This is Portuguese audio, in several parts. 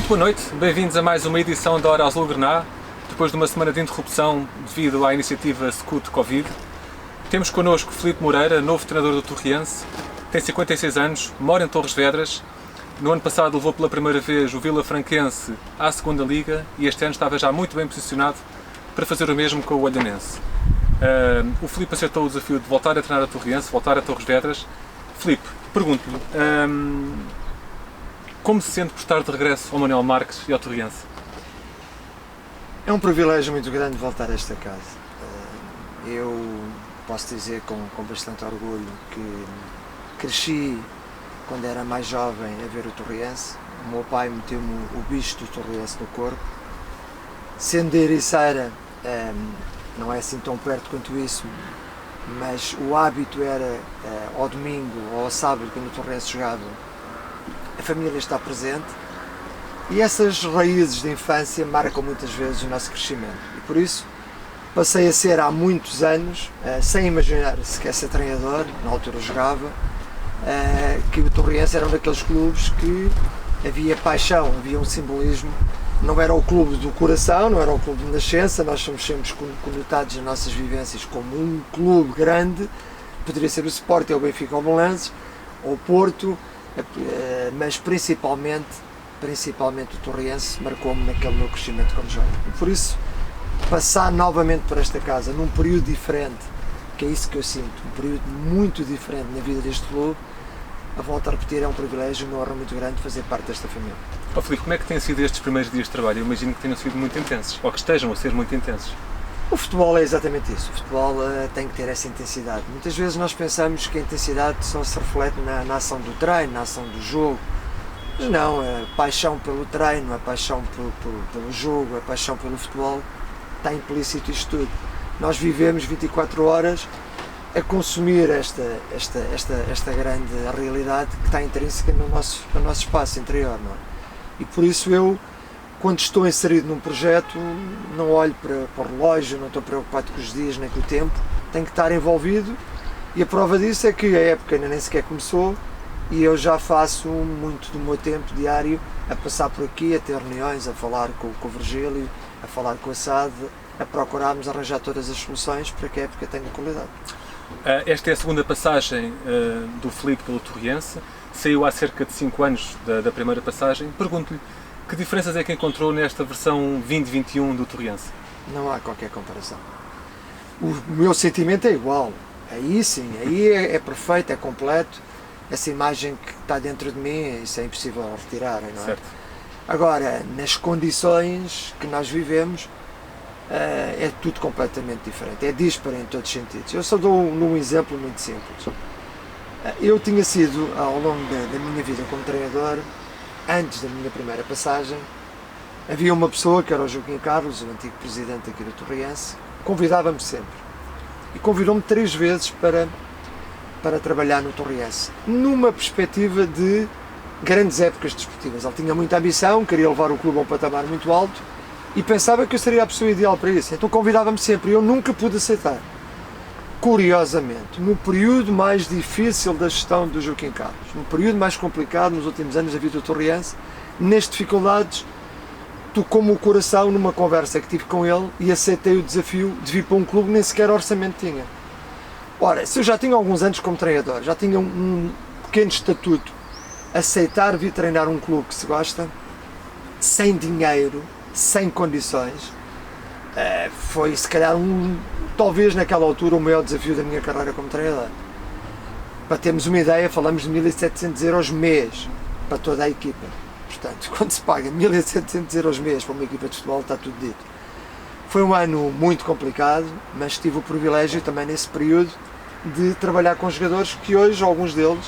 Muito boa noite, bem-vindos a mais uma edição da Hora Azul Grená, depois de uma semana de interrupção devido à iniciativa Scoot Covid. Temos connosco Filipe Moreira, novo treinador do Torriense, tem 56 anos, mora em Torres Vedras. No ano passado levou pela primeira vez o Vila Franquense à segunda Liga e este ano estava já muito bem posicionado para fazer o mesmo com o Olhanense. O Filipe aceitou o desafio de voltar a treinar a Torriense, voltar a Torres Vedras. Filipe, pergunto-lhe, como se sente por estar de regresso ao Manuel Marques e ao Torriense? É um privilégio muito grande voltar a esta casa. Eu posso dizer com bastante orgulho que cresci quando era mais jovem a ver o Torriense. O meu pai meteu-me o bicho do Torriense no corpo. Sendo de Ericeira, não é assim tão perto quanto isso, mas o hábito era ao domingo ou ao sábado, quando o Torriense jogava, a família está presente e essas raízes de infância marcam muitas vezes o nosso crescimento. E por isso passei a ser há muitos anos, sem imaginar sequer ser treinador, na altura jogava, que o Torriense era um daqueles clubes que havia paixão, havia um simbolismo. Não era o clube do coração, não era o clube de nascença, nós somos sempre conotados nas nossas vivências como um clube grande, poderia ser o Sporting, ou o Benfica, ou o Belenenses, ou o Porto, mas principalmente o Torriense marcou-me naquele meu crescimento como jovem. E por isso, passar novamente por esta casa, num período diferente, que é isso que eu sinto, um período muito diferente na vida deste clube, a volta a repetir, é um privilégio, uma honra muito grande fazer parte desta família. Filipe, como é que têm sido estes primeiros dias de trabalho? Eu imagino que tenham sido muito intensos, ou que estejam a ser muito intensos. O futebol é exatamente isso, o futebol tem que ter essa intensidade. Muitas vezes nós pensamos que a intensidade só se reflete na ação do treino, na ação do jogo, mas não, a paixão pelo treino, a paixão pelo jogo, a paixão pelo futebol, está implícito isto tudo. Nós vivemos 24 horas a consumir esta grande realidade que está intrínseca no nosso espaço interior, não é? E por isso eu, quando estou inserido num projeto, não olho para o relógio, não estou preocupado com os dias nem com o tempo, tenho que estar envolvido e a prova disso é que a época ainda nem sequer começou e eu já faço muito do meu tempo diário a passar por aqui, a ter reuniões, a falar com o Virgílio, a falar com a SAD, a procurarmos arranjar todas as soluções para que a época tenha qualidade. Esta é a segunda passagem do Filipe pelo Torriense, saiu há cerca de 5 anos da primeira passagem. Pergunto-lhe, que diferenças é que encontrou nesta versão 2021 do Torriense? Não há qualquer comparação. O meu sentimento é igual, aí sim, aí é perfeito, é completo, essa imagem que está dentro de mim, isso é impossível retirar, não é? Certo. Agora, nas condições que nós vivemos, é tudo completamente diferente, é disparo em todos os sentidos. Eu só dou um exemplo muito simples. Eu tinha sido, ao longo da minha vida como treinador, antes da minha primeira passagem, havia uma pessoa que era o Joaquim Carlos, o antigo presidente aqui do Torriense, convidava-me sempre. E convidou-me 3 vezes para trabalhar no Torriense, numa perspectiva de grandes épocas desportivas. Ele tinha muita ambição, queria levar o clube a um patamar muito alto e pensava que eu seria a pessoa ideal para isso. Então convidava-me sempre e eu nunca pude aceitar. Curiosamente, no período mais difícil da gestão do Joaquim Carlos, no período mais complicado nos últimos anos da vida do Torriense, nas dificuldades, tocou-me o coração numa conversa que tive com ele e aceitei o desafio de vir para um clube que nem sequer orçamento tinha. Ora, se eu já tinha alguns anos como treinador, já tinha um pequeno estatuto, aceitar vir treinar um clube que se gosta, sem dinheiro, sem condições, foi se calhar talvez naquela altura o maior desafio da minha carreira como treinador. Para termos uma ideia, falamos de 1.700 euros mês para toda a equipa. Portanto, quando se paga 1.700 euros mês para uma equipa de futebol, está tudo dito. Foi um ano muito complicado, mas tive o privilégio também nesse período de trabalhar com jogadores que hoje, alguns deles,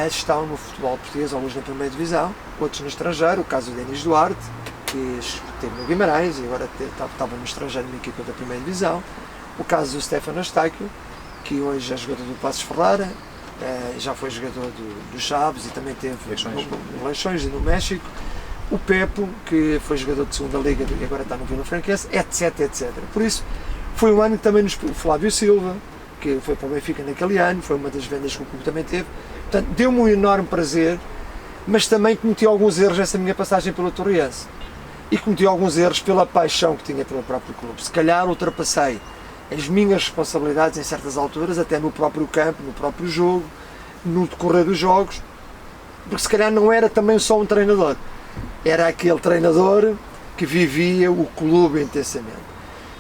estão no futebol português, alguns na primeira divisão, outros no estrangeiro, o caso do Denis Duarte, que esteve no Guimarães e agora estava no estrangeiro numa equipa da primeira divisão, o caso do Stefano Eustáquio, que hoje é jogador do Passos Ferreira, já foi jogador do Chaves e também teve no Leixões e no México, o Pepo, que foi jogador de segunda liga e agora está no Vila Franquense, etc, etc. Por isso, foi um ano que também o Flávio Silva, que foi para o Benfica naquele ano, foi uma das vendas que o clube também teve. Portanto, deu-me um enorme prazer mas também cometi alguns erros nessa minha passagem pelo Torriense. E cometi alguns erros pela paixão que tinha pelo próprio clube. Se calhar ultrapassei as minhas responsabilidades em certas alturas, até no próprio campo, no próprio jogo, no decorrer dos jogos, porque se calhar não era também só um treinador, era aquele treinador que vivia o clube intensamente.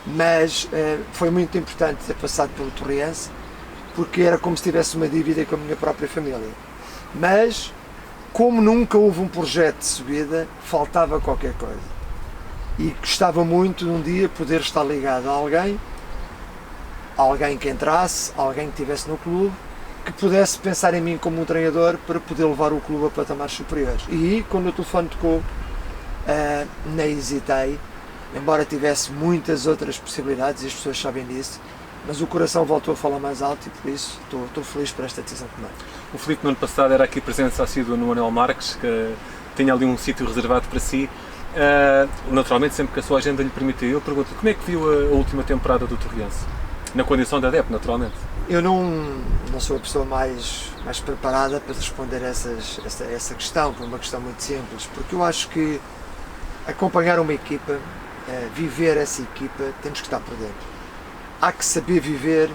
Mas foi muito importante ter passado pelo Torriense, porque era como se tivesse uma dívida com a minha própria família. Mas, como nunca houve um projeto de subida, faltava qualquer coisa. E gostava muito de um dia poder estar ligado a alguém que entrasse, alguém que estivesse no clube, que pudesse pensar em mim como um treinador para poder levar o clube a patamares superiores. E quando o telefone tocou, nem hesitei, embora tivesse muitas outras possibilidades, e as pessoas sabem disso, mas o coração voltou a falar mais alto e por isso estou feliz por esta decisão que tomei. O Filipe no ano passado era aqui presença assídua no Manuel Marques, que tinha ali um sítio reservado para si. Naturalmente, sempre que a sua agenda lhe permitiu, eu pergunto-lhe como é que viu a última temporada do Torriense? Na condição de adepto, naturalmente. Eu não sou a pessoa mais preparada para responder essa questão, por uma questão muito simples, porque eu acho que acompanhar uma equipa, viver essa equipa, temos que estar por dentro. Há que saber viver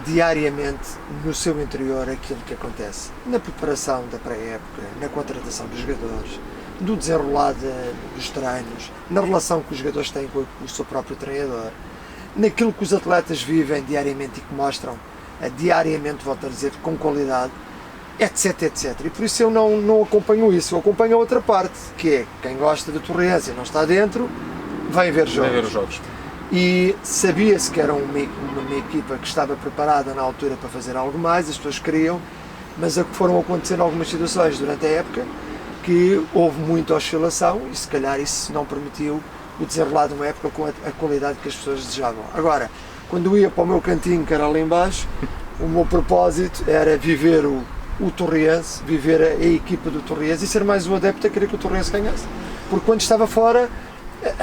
diariamente no seu interior aquilo que acontece, na preparação da pré-época, na contratação dos jogadores, no desenrolar dos treinos, na relação que os jogadores têm com o seu próprio treinador, naquilo que os atletas vivem diariamente e que mostram diariamente, volto a dizer, com qualidade, etc, etc. E por isso eu não acompanho isso, eu acompanho a outra parte, que é quem gosta da Torriense e não está dentro, vai ver jogos. Vai ver os jogos. E sabia-se que era uma equipa que estava preparada na altura para fazer algo mais, as pessoas queriam, mas foram acontecendo algumas situações durante a época que houve muita oscilação e se calhar isso não permitiu o desenrolar de uma época com a qualidade que as pessoas desejavam. Agora, quando eu ia para o meu cantinho, que era ali embaixo, o meu propósito era viver o Torriense, viver a equipa do Torriense e ser mais um adepto a querer que o Torriense ganhasse. Porque quando estava fora,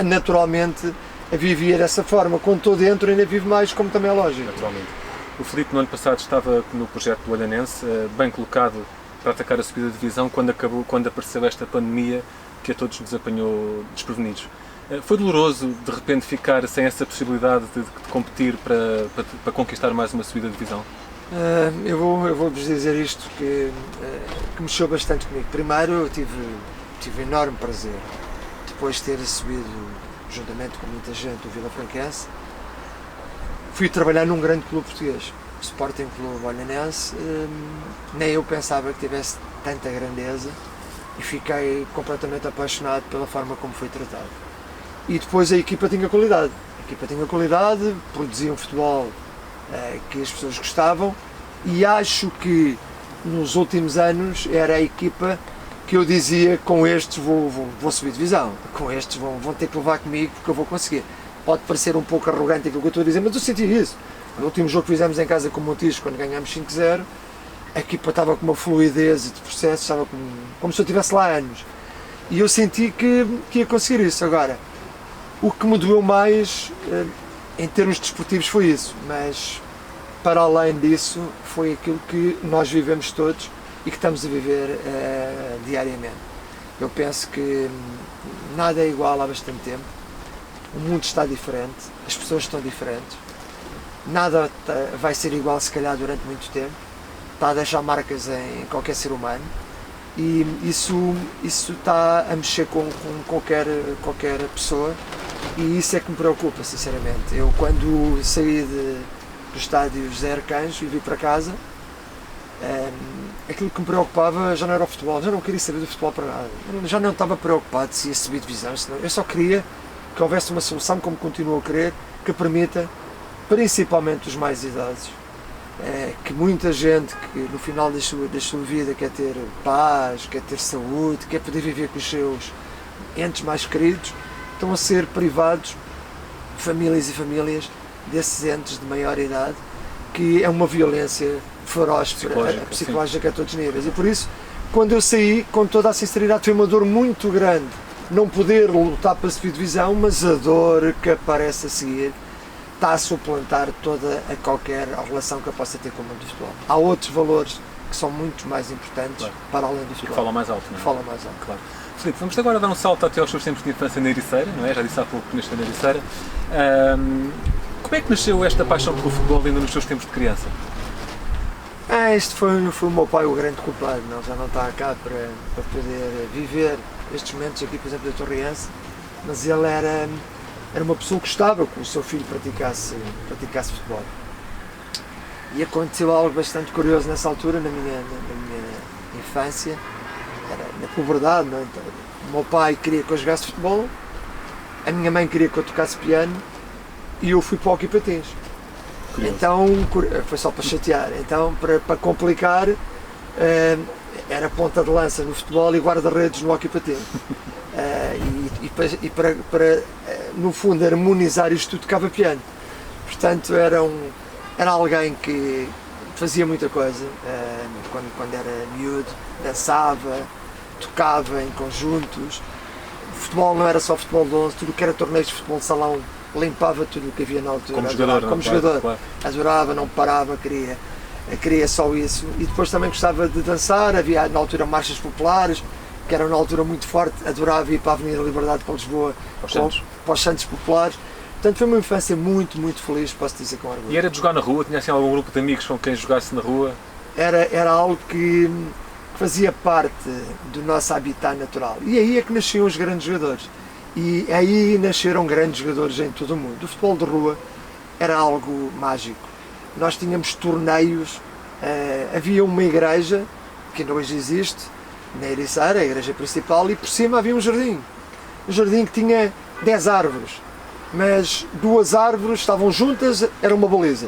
naturalmente, vivia dessa forma. Quando estou dentro, ainda vivo mais, como também é lógico. Naturalmente. O Filipe, no ano passado, estava no projeto do Olhanense, bem colocado para atacar a subida de divisão, quando apareceu esta pandemia que a todos nos apanhou desprevenidos. Foi doloroso, de repente, ficar sem essa possibilidade de competir para conquistar mais uma subida de divisão? Eu vou-vos dizer isto que mexeu bastante comigo. Primeiro, eu tive enorme prazer, depois de ter subido, juntamente com muita gente, o Vila Franquense, fui trabalhar num grande clube português, o Sporting Clube Olhanense. Nem eu pensava que tivesse tanta grandeza e fiquei completamente apaixonado pela forma como foi tratado. E depois a equipa tinha qualidade, produzia um futebol que as pessoas gostavam e acho que nos últimos anos era a equipa que eu dizia, com estes vou subir divisão, com estes vão ter que levar comigo porque eu vou conseguir. Pode parecer um pouco arrogante aquilo que eu estou a dizer, mas eu senti isso. No último jogo que fizemos em casa com o Montijo, quando ganhámos 5-0, a equipa estava com uma fluidez de processo, estava como se eu estivesse lá há anos. E eu senti que ia conseguir isso. Agora, o que me doeu mais em termos desportivos foi isso, mas para além disso foi aquilo que nós vivemos todos e que estamos a viver diariamente. Eu penso que nada é igual há bastante tempo, o mundo está diferente, as pessoas estão diferentes, nada vai ser igual se calhar durante muito tempo, está a deixar marcas em qualquer ser humano e isso está a mexer com qualquer pessoa. E isso é que me preocupa, sinceramente. Eu, quando saí do estádio José Arcanjo e vim para casa, aquilo que me preocupava já não era o futebol, já não queria saber do futebol para nada. Eu já não estava preocupado se ia subir divisão, eu só queria que houvesse uma solução, como continuo a querer, que permita, principalmente os mais idosos, que muita gente que no final da sua vida quer ter paz, quer ter saúde, quer poder viver com os seus entes mais queridos, estão a ser privados, famílias e famílias, desses entes de maior idade, que é uma violência feroz psicológica a todos os níveis. E por isso, quando eu saí, com toda a sinceridade, foi uma dor muito grande não poder lutar para a subir divisão, mas a dor que aparece a seguir está a suplantar toda a qualquer relação que eu possa ter com o mundo do futebol. Há outros valores que são muito mais importantes, claro, para além do e que futebol. falam mais alto, não é? Que falam mais alto. Claro. Filipe, vamos agora dar um salto até aos seus tempos de infância na Ericeira, não é? Já disse há pouco que nasceu na Ericeira. Como é que nasceu esta paixão pelo futebol ainda nos seus tempos de criança? Este foi o meu pai o grande culpado, não? Já não está cá para poder viver estes momentos aqui, por exemplo, da Torriense, mas ele era uma pessoa que gostava que o seu filho praticasse futebol. E aconteceu algo bastante curioso nessa altura, na minha infância, era na puberdade, não é? Então, o meu pai queria que eu jogasse futebol, a minha mãe queria que eu tocasse piano e eu fui para o hockey patins. Curioso. Então, foi só para chatear, então para complicar, era ponta de lança no futebol e guarda-redes no hockey patins. E para no fundo harmonizar isto tudo, tocava piano. Portanto, era alguém que fazia muita coisa, quando era miúdo, dançava, tocava em conjuntos. O futebol não era só futebol de 11, tudo o que era torneios de futebol de salão, limpava tudo o que havia na altura. Como jogador, claro. Adorava, não parava, queria só isso. E depois também gostava de dançar, havia na altura marchas populares, que eram na altura muito forte, adorava ir para a Avenida Liberdade para Lisboa, para os Santos Populares. Portanto, foi uma infância muito, muito feliz, posso dizer com orgulho. E era de jogar na rua? Tinha assim algum grupo de amigos com quem jogasse na rua? Era algo que fazia parte do nosso habitat natural. E aí é que nasciam os grandes jogadores. E aí nasceram grandes jogadores em todo o mundo. O futebol de rua era algo mágico. Nós tínhamos torneios, havia uma igreja, que ainda hoje existe, na Ericeira, a igreja principal, e por cima havia um jardim. Um jardim que tinha 10 árvores. Mas 2 árvores estavam juntas, era uma baliza.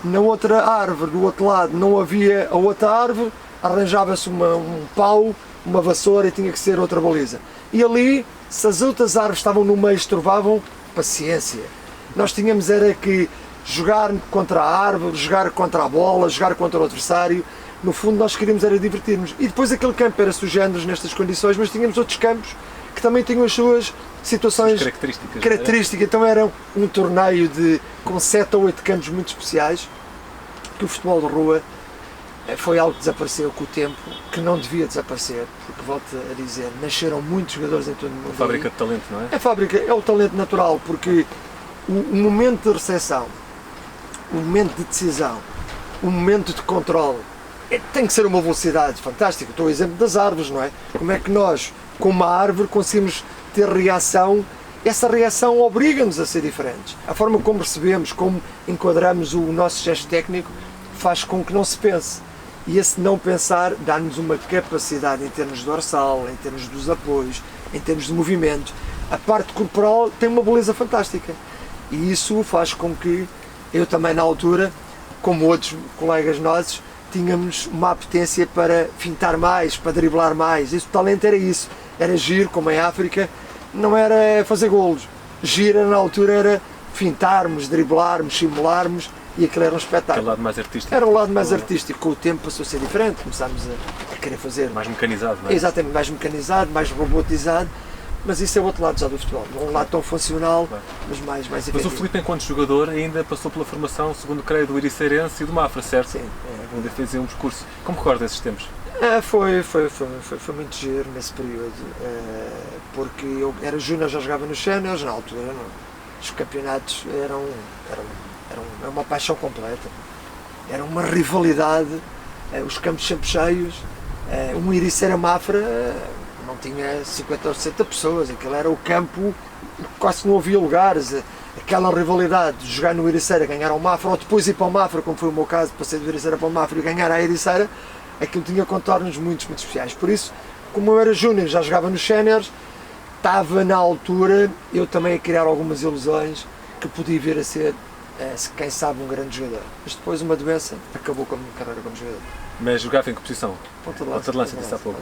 Na outra árvore, do outro lado, não havia a outra árvore, arranjava-se um pau, uma vassoura e tinha que ser outra baliza. E ali, se as outras árvores estavam no meio, estorvavam, paciência. Nós tínhamos era que jogar contra a árvore, jogar contra a bola, jogar contra o adversário. No fundo, nós queríamos era divertir-nos. E depois aquele campo era sujando-nos nestas condições, mas tínhamos outros campos que também tinham as suas situações características. Então era um torneio com 7 ou 8 campos muito especiais, que o futebol de rua foi algo que desapareceu com o tempo, que não devia desaparecer, porque, volto a dizer, nasceram muitos jogadores em todo o mundo. A fábrica de talento, não é? A fábrica é o talento natural, porque o momento de recepção, o momento de decisão, o momento de controle, tem que ser uma velocidade fantástica. Estou ao exemplo das árvores, não é? Como é que nós, com uma árvore, conseguimos ter reação? Essa reação obriga-nos a ser diferentes. A forma como recebemos, como enquadramos o nosso gesto técnico, faz com que não se pense. E esse não pensar dá-nos uma capacidade em termos de dorsal, em termos dos apoios, em termos de movimento. A parte corporal tem uma beleza fantástica. E isso faz com que eu também, na altura, como outros colegas nossos, tínhamos uma apetência para fintar mais, para driblar mais. Esse talento era isso. Era giro, como em África, não era fazer golos. Gira na altura era fintarmos, driblarmos, simularmos, e aquilo era um espetáculo. Aquele lado mais artístico. Era um lado mais artístico. Com o tempo passou a ser diferente, começámos a querer fazer... Mais mecanizado, não é? Exatamente, mais mecanizado, mais robotizado, mas isso é o outro lado já do futebol. Não é um lado tão funcional, claro, mas mais efetivo. Mas o Filipe, enquanto jogador, ainda passou pela formação, segundo creio, do Ericeirense e do Mafra, certo? Sim. Ainda fez um percurso. Como recorda esses tempos? Foi muito giro nesse período, porque eu era júnior, já jogava nos séniores, na altura os campeonatos eram uma paixão completa, era uma rivalidade, os campos sempre cheios, um Ericeira Mafra não tinha 50 ou 60 pessoas, aquilo era o campo, quase não havia lugares, aquela rivalidade de jogar no Ericeira, ganhar ao Mafra, ou depois ir para o Mafra, como foi o meu caso, passei do Ericeira para o Mafra e ganhar a Ericeira, aquilo tinha contornos muito, muito especiais. Por isso, como eu era júnior, já jogava nos séniores, estava na altura, eu também a criar algumas ilusões que podia vir a ser, quem sabe, um grande jogador. Mas depois uma doença acabou com a minha carreira como jogador. Mas jogava em que posição? Ponta de lança, disse há pouco.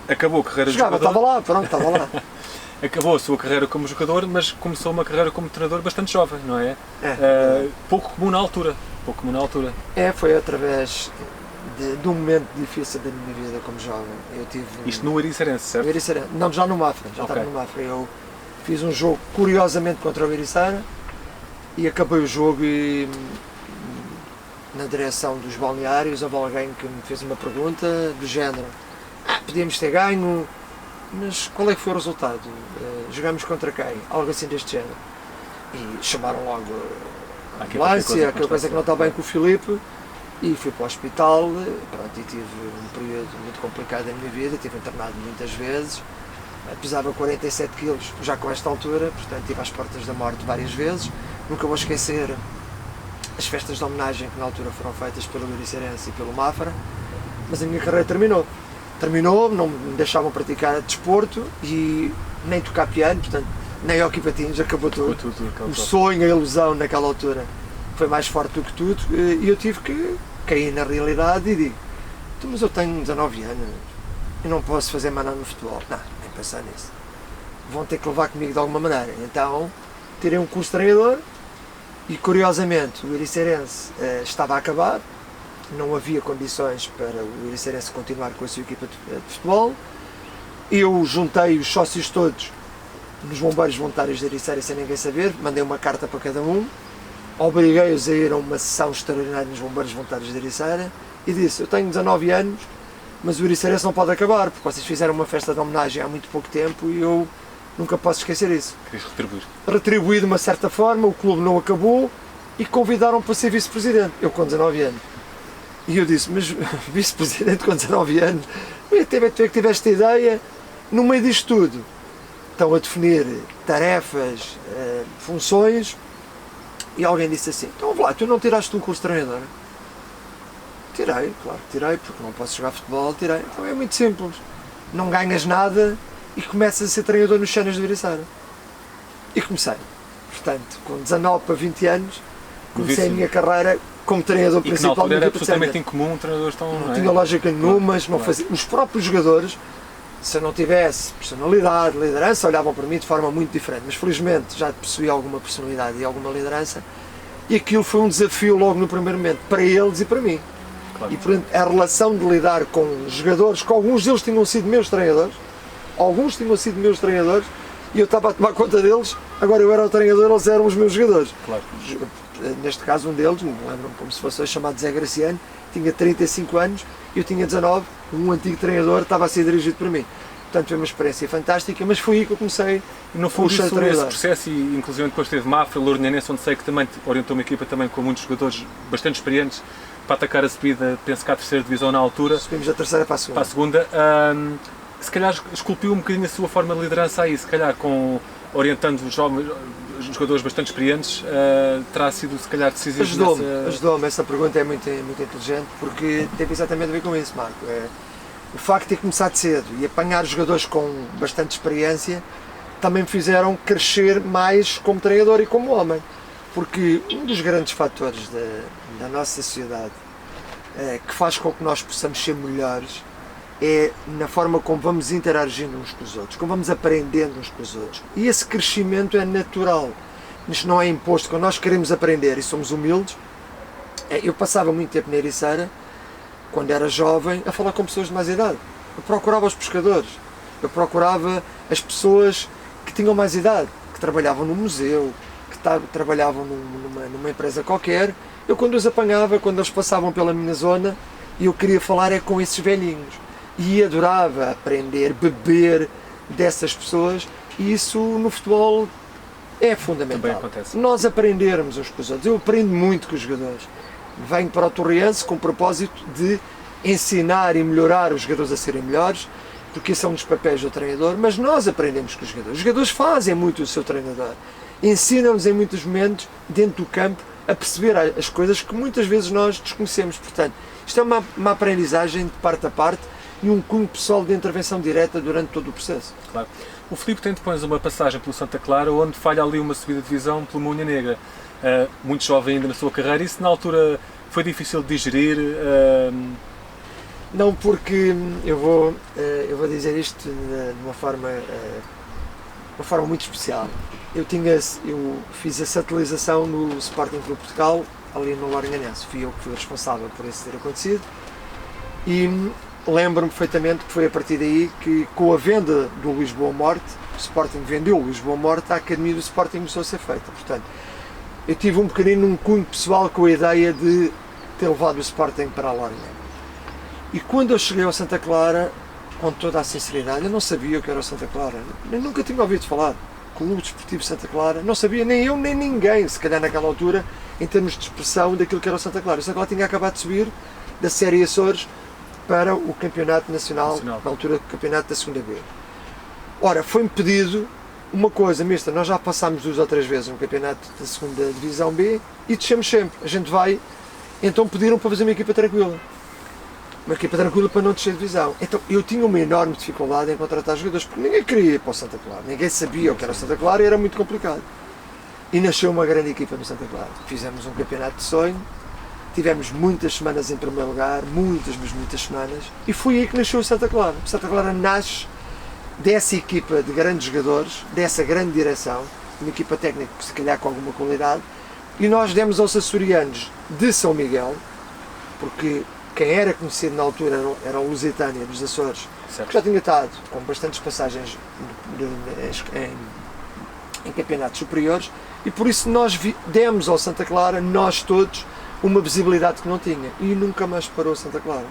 Acabou a carreira de jogador. Estava lá. Acabou a sua carreira como jogador, mas começou uma carreira como treinador bastante jovem, não é? Pouco comum na altura. Foi através de um momento difícil da minha vida como jovem. Eu tive Isto no Ericeirense, certo? No Ericeirense. Não, já no Mafra, estava no Mafra. Eu fiz um jogo, curiosamente, contra o Ericeira e acabei o jogo e na direção dos balneários, houve alguém que me fez uma pergunta do género: podíamos ter ganho, mas qual é que foi o resultado? Jogamos contra quem? Algo assim deste género. E chamaram logo a ambulância, aquela coisa que não está bem com o Filipe, e fui para o hospital. Pronto, e tive um período muito complicado da minha vida, estive internado muitas vezes, pesava 47 quilos já com esta altura, portanto estive às portas da morte várias vezes. Nunca vou esquecer as festas de homenagem que na altura foram feitas pelo Luriceirense e pelo Mafra, mas a minha carreira terminou, não me deixavam praticar desporto e nem tocar piano, portanto, nem hockey patins, acabou tudo. O sonho, a ilusão naquela altura foi mais forte do que tudo, e eu tive que cair na realidade e digo: mas eu tenho 19 anos e não posso fazer mais nada no futebol. Não, nem pensar nisso. Vão ter que levar comigo de alguma maneira. Então tirei um curso de treinador e, curiosamente, o Luriceirense estava a acabar, não havia condições para o Luriceirense continuar com a sua equipa de futebol. Eu juntei os sócios todos nos bombeiros voluntários de Ericeira sem ninguém saber, mandei uma carta para cada um, obriguei-os a ir a uma sessão extraordinária nos bombeiros voluntários de Ericeira e disse: eu tenho 19 anos, mas o Ericeirense não pode acabar, porque vocês fizeram uma festa de homenagem há muito pouco tempo e eu nunca posso esquecer isso. Querias retribuir? Retribuí de uma certa forma, o clube não acabou e convidaram-me para ser vice-presidente, eu com 19 anos. E eu disse: mas vice-presidente com 19 anos? Tu é que tiveste ideia, no meio disto tudo, estão a definir tarefas, funções, e alguém disse assim: então lá, tu não tiraste um curso de treinador? Tirei, claro, tirei, porque não posso jogar futebol, tirei. Então é muito simples, não ganhas nada e começas a ser treinador nos Chanas de Ericeira. E comecei, portanto, com 19 para 20 anos, comecei a minha carreira como treinador principal. E que na altura era absolutamente incomum, treinadores estão... Não tinha lógica nenhuma, mas não fazia. Os próprios jogadores, se eu não tivesse personalidade, liderança, olhavam para mim de forma muito diferente, mas felizmente já possuí alguma personalidade e alguma liderança, e aquilo foi um desafio logo no primeiro momento, para eles e para mim. Claro. E portanto, a relação de lidar com jogadores, que alguns deles tinham sido meus treinadores, e eu estava a tomar conta deles, agora eu era o treinador, eles eram os meus jogadores. Claro. Neste caso, um deles, me lembro-me como se fosse hoje, chamado Zé Graciano, tinha 35 anos, eu tinha 19, um antigo treinador estava a ser dirigido por mim. Portanto, foi uma experiência fantástica, mas foi aí que eu comecei. No fundo, esse processo, e inclusive depois teve Mafra, Lourinhanense, onde sei que também orientou uma equipa também com muitos jogadores bastante experientes para atacar a subida, penso que à terceira divisão na altura. Subimos da terceira para a segunda. Se calhar esculpiu um bocadinho a sua forma de liderança aí, se calhar orientando os jovens, os jogadores bastante experientes, terá sido se calhar decisivo. Ajudou-me, essa pergunta é muito inteligente, porque teve exatamente a ver com isso, Marco. O facto de ter começado cedo e apanhar jogadores com bastante experiência também me fizeram crescer mais como treinador e como homem, porque um dos grandes fatores da nossa sociedade que faz com que nós possamos ser melhores é na forma como vamos interagindo uns com os outros, como vamos aprendendo uns com os outros. E esse crescimento é natural, isto não é imposto. Quando nós queremos aprender e somos humildes, eu passava muito tempo na Ericeira, quando era jovem, a falar com pessoas de mais idade. Eu procurava os pescadores, eu procurava as pessoas que tinham mais idade, que trabalhavam no museu, que trabalhavam numa empresa qualquer. Eu, quando os apanhava, quando eles passavam pela minha zona, eu queria falar com esses velhinhos. E adorava aprender, beber dessas pessoas, e isso no futebol é fundamental. Também acontece. Nós aprendermos uns com os outros. Eu aprendo muito com os jogadores. Venho para o Torriense com o propósito de ensinar e melhorar os jogadores a serem melhores, porque esse é um dos papéis do treinador, mas nós aprendemos com os jogadores. Os jogadores fazem muito o seu treinador. Ensinam-nos em muitos momentos, dentro do campo, a perceber as coisas que muitas vezes nós desconhecemos. Portanto, isto é uma aprendizagem de parte a parte, e um cunho pessoal de intervenção direta durante todo o processo. Claro. O Filipe tem depois uma passagem pelo Santa Clara, onde falha ali uma subida de divisão pelo Moinha Negra. Muito jovem ainda na sua carreira, isso na altura foi difícil de digerir? Não, porque eu vou dizer isto de uma forma muito especial. Eu fiz a satelização no Sporting Clube Portugal, ali no Lourinhanense. Fui eu que fui responsável por isso ter acontecido. E lembro-me perfeitamente que foi a partir daí que, com a venda do Lisboa Morte, o Sporting vendeu o Lisboa Morte, a Academia do Sporting começou a ser feita. Portanto, eu tive um cunho pessoal com a ideia de ter levado o Sporting para a Lourinhã. E quando eu cheguei ao Santa Clara, com toda a sinceridade, eu não sabia o que era o Santa Clara. Eu nunca tinha ouvido falar. Clube Desportivo Santa Clara, não sabia nem eu nem ninguém, se calhar naquela altura, em termos de expressão daquilo que era o Santa Clara. O Santa Clara tinha acabado de subir da Série Açores para o Campeonato Nacional, na altura do Campeonato da 2ª B. Ora, foi-me pedido uma coisa, mister, nós já passámos 2 ou 3 vezes no Campeonato da 2ª Divisão B e descemos sempre. A gente vai, então pediram para fazer uma equipa tranquila. Uma equipa tranquila para não descer de divisão. Então eu tinha uma enorme dificuldade em contratar jogadores, porque ninguém queria ir para o Santa Clara, ninguém sabia o que era o Santa Clara e era muito complicado. E nasceu uma grande equipa no Santa Clara. Fizemos um campeonato de sonho, tivemos muitas semanas em primeiro lugar, muitas semanas, e foi aí que nasceu o Santa Clara. O Santa Clara nasce dessa equipa de grandes jogadores, dessa grande direção, uma equipa técnica se calhar com alguma qualidade, e nós demos aos açorianos de São Miguel, porque quem era conhecido na altura era o Lusitânia dos Açores, certo, que já tinha estado com bastantes passagens em campeonatos superiores, e por isso nós demos ao Santa Clara, nós todos, uma visibilidade que não tinha, e nunca mais parou Santa Clara.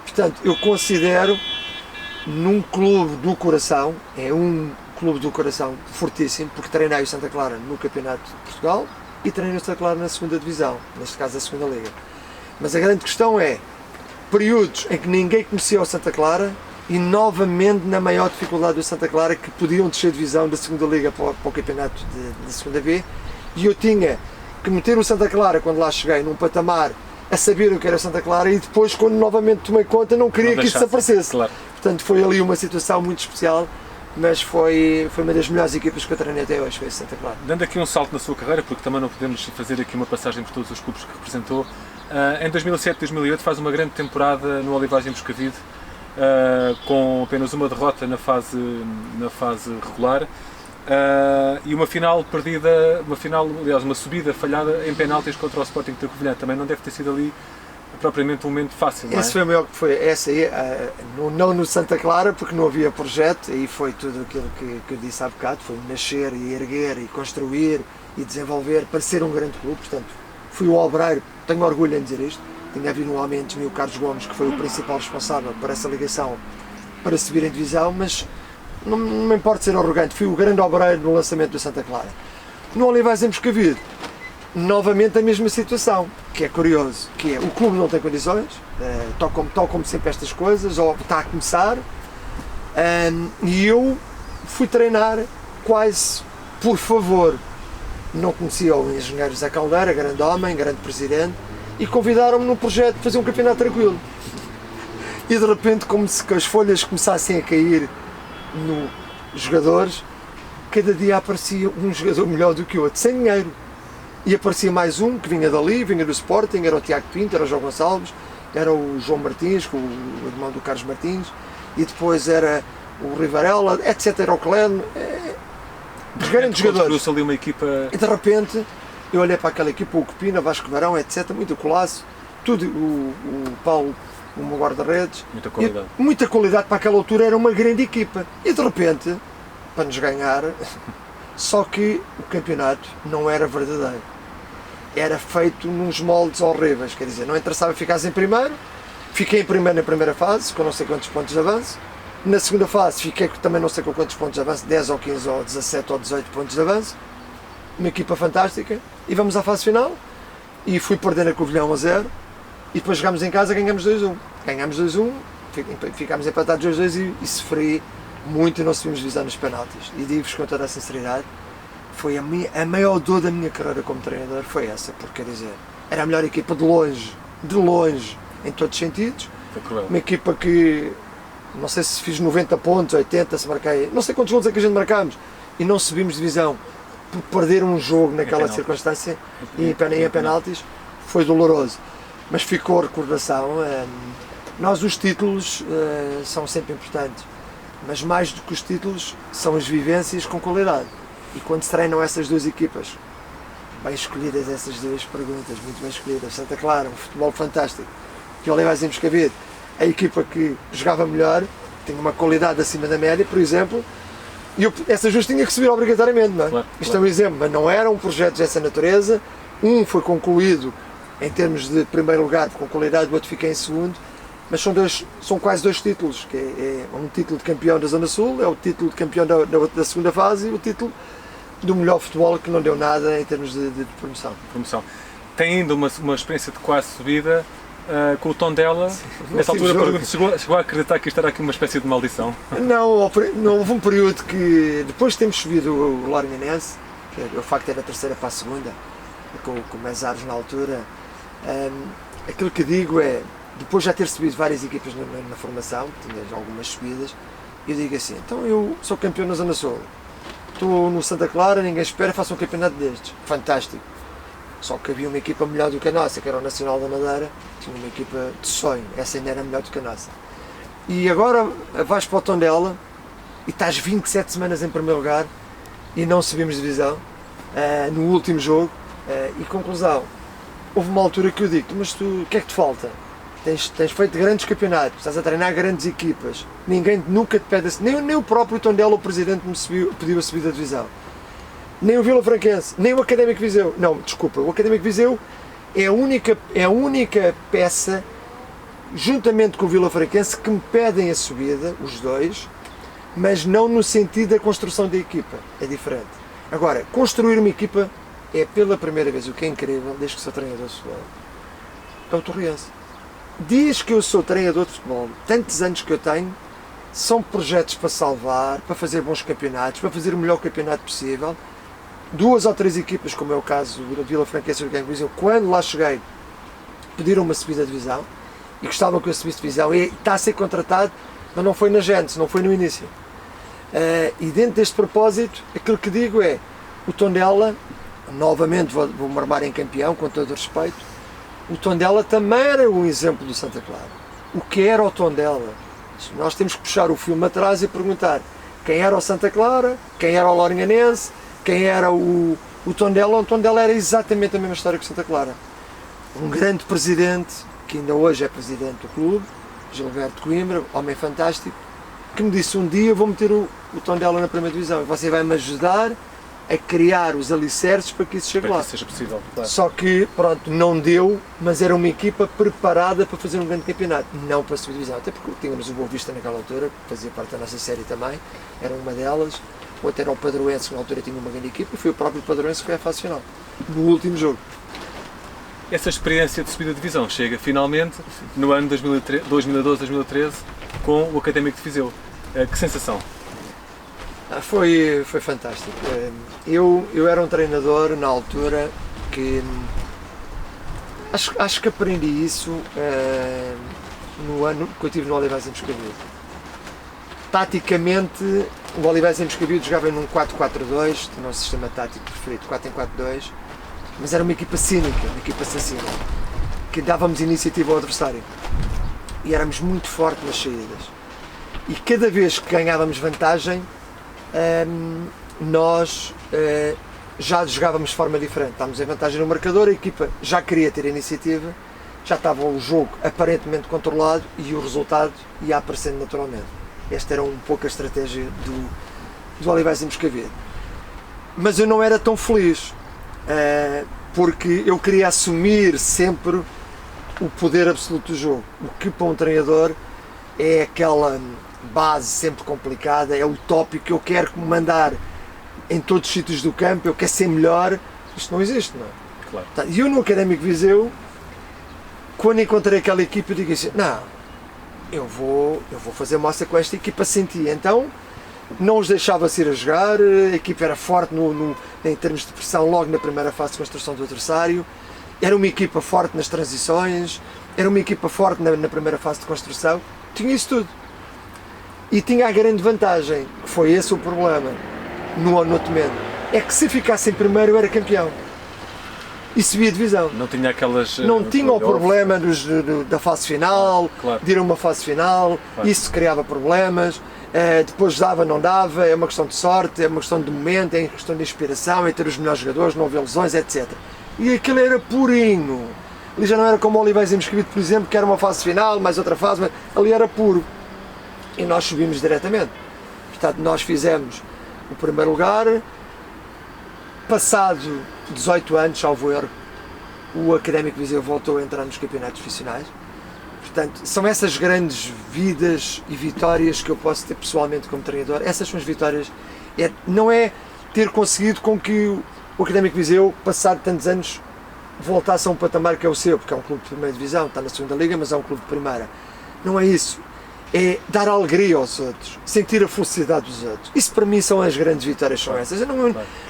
Portanto, eu considero num clube do coração, é um clube do coração fortíssimo, porque treinei o Santa Clara no Campeonato de Portugal e treinei o Santa Clara na 2ª Divisão, neste caso a 2ª Liga. Mas a grande questão é períodos em que ninguém conhecia o Santa Clara e novamente na maior dificuldade do Santa Clara, que podiam descer de divisão da 2ª Liga para o campeonato da 2ª B, e eu tinha que meter o Santa Clara, quando lá cheguei, num patamar a saber o que era o Santa Clara, e depois, quando novamente tomei conta, não queria que isso desaparecesse. Claro. Portanto, foi ali uma situação muito especial, mas foi uma das melhores equipas que eu treinei até hoje, foi o Santa Clara. Dando aqui um salto na sua carreira, porque também não podemos fazer aqui uma passagem por todos os clubes que representou, em 2007-2008 faz uma grande temporada no Olivais em Moscavide, com apenas uma derrota na fase regular, e uma final perdida, aliás, uma subida falhada em penaltis contra o Sporting de Covilhã. Também não deve ter sido ali propriamente um momento fácil, não é? Esse foi o maior que foi, essa aí, não no Santa Clara, porque não havia projeto, e foi tudo aquilo que eu disse há bocado, foi nascer e erguer e construir e desenvolver para ser um grande clube. Portanto, fui o obreiro, tenho orgulho em dizer isto. Tinha havido um homem antes de mim, o Carlos Gomes, que foi o principal responsável por essa ligação para subir em divisão, mas não me importa ser arrogante, fui o grande obreiro no lançamento do Santa Clara. No Olivais em Moscavide, novamente a mesma situação, que é curioso, que é o clube não tem condições, tal como sempre estas coisas, ou está a começar, e eu fui treinar quase por favor. Não conhecia o engenheiro José Caldeira, grande homem, grande presidente, e convidaram-me num projeto de fazer um campeonato tranquilo. E de repente, como se as folhas começassem a cair nos jogadores, cada dia aparecia um jogador melhor do que o outro, sem dinheiro. E aparecia mais um que vinha dali, vinha do Sporting, era o Tiago Pinto, era o João Gonçalves, era o João Martins, o irmão do Carlos Martins, e depois era o Rivarela, etc. Era o Cleno, os grandes jogadores. Ali uma equipa... E de repente eu olhei para aquela equipa, o Copina, Vasco Barão, etc. Muito colasso, tudo, o Paulo, um guarda-redes. Muita qualidade. Muita qualidade para aquela altura, era uma grande equipa. E de repente, para nos ganhar, só que o campeonato não era verdadeiro. Era feito nos moldes horríveis, quer dizer, não interessava ficar em primeiro, fiquei em primeiro na primeira fase, com não sei quantos pontos de avanço. Na segunda fase fiquei também não sei com quantos pontos de avanço, 10 ou 15 ou 17 ou 18 pontos de avanço. Uma equipa fantástica. E vamos à fase final. E fui perder a Covilhão 1-0. E depois jogámos em casa, ganhamos 2-1. Ganhámos 2-1, ficámos empatados 2-2 e sofri muito e não subimos divisão nos penaltis. E digo-vos com toda a sinceridade, foi a maior dor da minha carreira como treinador, foi essa, porque quer dizer, era a melhor equipa de longe, em todos os sentidos. Foi cruel. Uma equipa que, não sei se fiz 90 pontos, 80, se marquei, não sei quantos gols é que a gente marcámos, e não subimos divisão por perder um jogo naquela circunstância e em penaltis, foi doloroso. Mas ficou a recordação. Nós, os títulos são sempre importantes, mas mais do que os títulos são as vivências com qualidade. E quando se treinam essas duas equipas, bem escolhidas essas duas perguntas, muito bem escolhidas, Santa Clara, um futebol fantástico, e Olivais em Moscavide, a equipa que jogava melhor, tinha uma qualidade acima da média, por exemplo, e essas duas tinha que subir obrigatoriamente, não é? Claro, isto é um exemplo, mas não era um projeto dessa natureza. Um foi concluído em termos de primeiro lugar com qualidade, o outro fica em segundo, mas são quase 2 títulos, que é um título de campeão da Zona Sul, é o título de campeão da segunda fase e o título do melhor futebol, que não deu nada em termos de promoção. Tem ainda uma experiência de quase subida com o Tondela. Nessa altura pergunto, chegou a acreditar que isto era aqui uma espécie de maldição? Não, houve um período que, depois de termos subido o Lourinhanense, que o facto era a terceira para a segunda, com o Mesares na altura, aquilo que digo é, depois de já ter subido várias equipas na formação, tinha algumas subidas, eu digo assim, então eu sou campeão na Zona Sul, estou no Santa Clara, ninguém espera, faço um campeonato destes, fantástico. Só que havia uma equipa melhor do que a nossa, que era o Nacional da Madeira, tinha uma equipa de sonho, essa ainda era melhor do que a nossa. E agora vais para o Tondela e estás 27 semanas em primeiro lugar e não subimos divisão no último jogo. E conclusão, houve uma altura que eu digo, mas tu, o que é que te falta? Tens feito grandes campeonatos, estás a treinar grandes equipas, ninguém nunca te pede assim, nem o próprio Tondela, o presidente, me pediu a subida de divisão. Nem o Vila Franquense, nem o Académico Viseu. Não, desculpa, o Académico Viseu é a única peça, juntamente com o Vila Franquense, que me pedem a subida, os dois, mas não no sentido da construção da equipa, é diferente. Agora, construir uma equipa é pela primeira vez, o que é incrível, desde que sou treinador de futebol, é o Torriense. Diz que eu sou treinador de futebol, tantos anos que eu tenho, são projetos para salvar, para fazer bons campeonatos, para fazer o melhor campeonato possível. 2 ou 3 equipas, como é o caso do Vila Franquense e do Académico Viseu, quando lá cheguei, pediram uma subida de divisão e gostavam que eu subisse de divisão, e está a ser contratado, mas não foi na gênese, não foi no início. E dentro deste propósito, aquilo que digo é, o Tondela, novamente vou-me armar em campeão, com todo o respeito, o Tondela também era um exemplo do Santa Clara. O que era o Tondela? Nós temos que puxar o filme atrás e perguntar quem era o Santa Clara, quem era o Lourinhanense, quem era o Tondela. O Tondela era exatamente a mesma história que o Santa Clara. Um grande presidente, que ainda hoje é presidente do clube, Gilberto Coimbra, homem fantástico, que me disse um dia, vou meter o Tondela na primeira divisão e você vai me ajudar a criar os alicerces para que isso chegue lá. Que isso seja possível, claro. Só que, pronto, não deu, mas era uma equipa preparada para fazer um grande campeonato, não para subir divisão. Até porque tínhamos o Boa Vista naquela altura, que fazia parte da nossa série também, era uma delas. O outro era o Padroense, que na altura tinha uma grande equipa, e foi o próprio Padroense que foi à fase final, no último jogo. Essa experiência de subida de divisão chega finalmente no ano 2012-2013 com o Académico de Viseu. Que sensação? Foi fantástico. Eu era um treinador na altura que acho que aprendi isso no ano que eu estive no Olivais em Moscavide. Taticamente, o Olivais em Moscavide jogava num 4-4-2, tinha um sistema tático preferido, 4-4-2, mas era uma equipa cínica, uma equipa assassina, que dávamos iniciativa ao adversário e éramos muito fortes nas saídas. E cada vez que ganhávamos vantagem, nós já jogávamos de forma diferente. Estávamos em vantagem no marcador, a equipa já queria ter a iniciativa, já estava o jogo aparentemente controlado e o resultado ia aparecendo naturalmente. Esta era um pouco a estratégia do Olivais em Moscavide. Mas eu não era tão feliz, porque eu queria assumir sempre o poder absoluto do jogo, o que para um treinador é aquela base sempre complicada, é o tópico que eu quero mandar em todos os sítios do campo, eu quero ser melhor. Isto não existe, não é? Claro. E eu no Académico Viseu, quando encontrei aquela equipa, eu digo assim, não, eu vou fazer moça com esta equipa, senti. Então não os deixava ir a jogar, a equipa era forte em termos de pressão logo na primeira fase de construção do adversário, era uma equipa forte nas transições, era uma equipa forte na primeira fase de construção, tinha isso tudo. E tinha a grande vantagem, que foi esse o problema, no Anotomendo, é que se ficasse em primeiro eu era campeão. E subia a divisão. Não tinha aquelas... Não tinha o problema da fase final, claro. De ir a uma fase final, claro. Isso criava problemas, depois dava, não dava, é uma questão de sorte, é uma questão de momento, é uma questão de inspiração, é ter os melhores jogadores, não haver lesões, etc. E aquilo era purinho. Ali já não era como o Olivais em Moscavide, por exemplo, que era uma fase final, mais outra fase, mas ali era puro. E nós subimos diretamente. Portanto, nós fizemos o primeiro lugar, passado 18 anos, salvo erro, o Académico de Viseu voltou a entrar nos campeonatos profissionais. Portanto, são essas grandes vidas e vitórias que eu posso ter pessoalmente como treinador. Essas são as vitórias. Não é ter conseguido com que o Académico de Viseu, passado tantos anos, voltasse a um patamar que é o seu, porque é um clube de primeira divisão, está na segunda liga, mas é um clube de primeira. Não é isso. É dar alegria aos outros, sentir a felicidade dos outros. Isso para mim são as grandes vitórias, são essas.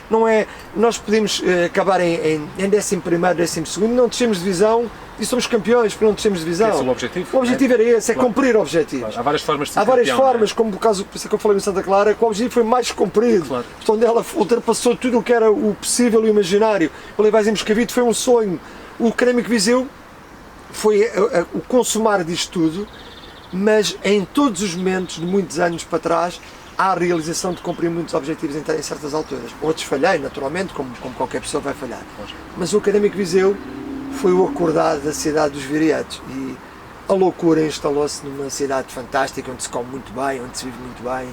Não é, nós podemos acabar em 11º, 12º, não descemos de divisão e somos campeões porque não descemos de divisão. Esse é o objetivo. O objetivo era esse, é cumprir objetivos. Claro. Há várias formas de ser Há várias campeão, formas, como o caso que eu falei no Santa Clara, que o objetivo foi mais cumprido. Claro. Onde ela ultrapassou tudo o que era o possível e o imaginário. O Leivais em Moscavide foi um sonho. O Académico de Viseu foi o consumar disto tudo, mas em todos os momentos, de muitos anos para trás, há a realização de cumprir muitos objetivos em certas alturas. Outros falhei, naturalmente, como qualquer pessoa vai falhar. Mas o Académico de Viseu foi o acordado da cidade dos Viriatos e a loucura instalou-se numa cidade fantástica, onde se come muito bem, onde se vive muito bem.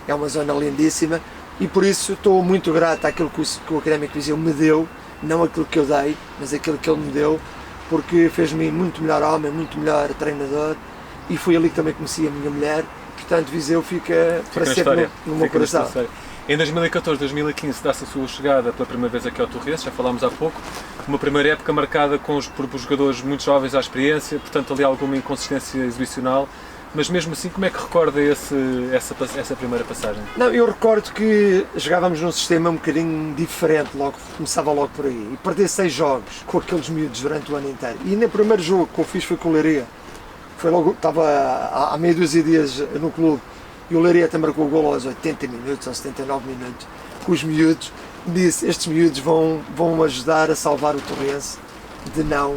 É uma zona lindíssima e por isso estou muito grato àquilo que o Académico de Viseu me deu, não aquilo que eu dei, mas aquilo que ele me deu, porque fez-me muito melhor homem, muito melhor treinador e foi ali que também conheci a minha mulher. Portanto, Viseu fica para sempre no meu coração. Em 2014, 2015 dá-se a sua chegada pela primeira vez aqui ao Torrense, já falámos há pouco, uma primeira época marcada por jogadores muito jovens à experiência, portanto ali alguma inconsistência exibicional, mas mesmo assim como é que recorda essa primeira passagem? Não, eu recordo que jogávamos num sistema um bocadinho diferente, começava logo por aí, e perder 6 jogos com aqueles miúdos durante o ano inteiro. E no primeiro jogo que eu fiz foi com o Leiria, estava há meia dúzia de dias no clube, e o Leiria até marcou o golo aos 80 minutos, aos 79 minutos, com os miúdos, disse, estes miúdos vão ajudar a salvar o Torrense de não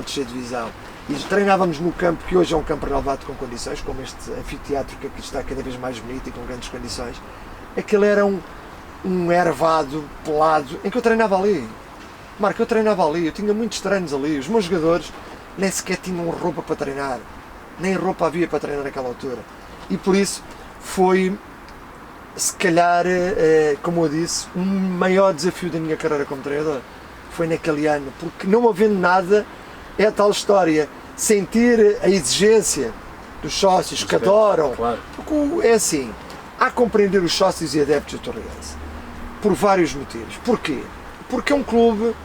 descer de divisão. E treinávamos no campo, que hoje é um campo renovado com condições, como este anfiteatro que aqui está cada vez mais bonito e com grandes condições. Aquele era um ervado, pelado, em que eu treinava ali. Marco, eu treinava ali, eu tinha muitos treinos ali, os meus jogadores nem sequer tinham roupa para treinar, nem roupa havia para treinar naquela altura. E por isso foi, se calhar, como eu disse, um maior desafio da minha carreira como treinador. Foi naquele ano, porque não havendo nada, é a tal história, sentir a exigência dos sócios que adoram. Claro. Porque é assim, há a compreender os sócios e adeptos do Torrense, por vários motivos. Porquê? Porque é um clube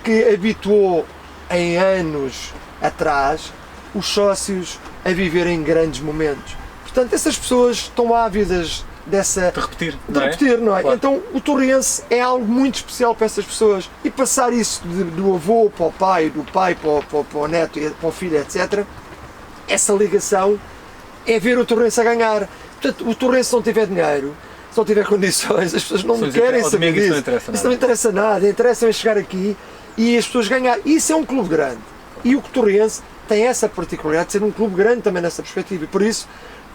que habituou em anos atrás os sócios a viverem grandes momentos. Portanto, essas pessoas estão ávidas De repetir, não é? Claro. Então o Torrense é algo muito especial para essas pessoas e passar isso do avô para o pai, do pai para o neto, para o filho, etc. Essa ligação é ver o Torrense a ganhar. Portanto, o Torrense se não tiver dinheiro, se não tiver condições, as pessoas não querem saber disso. Isso não interessa nada, interessa chegar aqui e as pessoas ganhar. Isso é um clube grande. E o Torrense tem essa particularidade de ser um clube grande também nessa perspectiva. E por isso,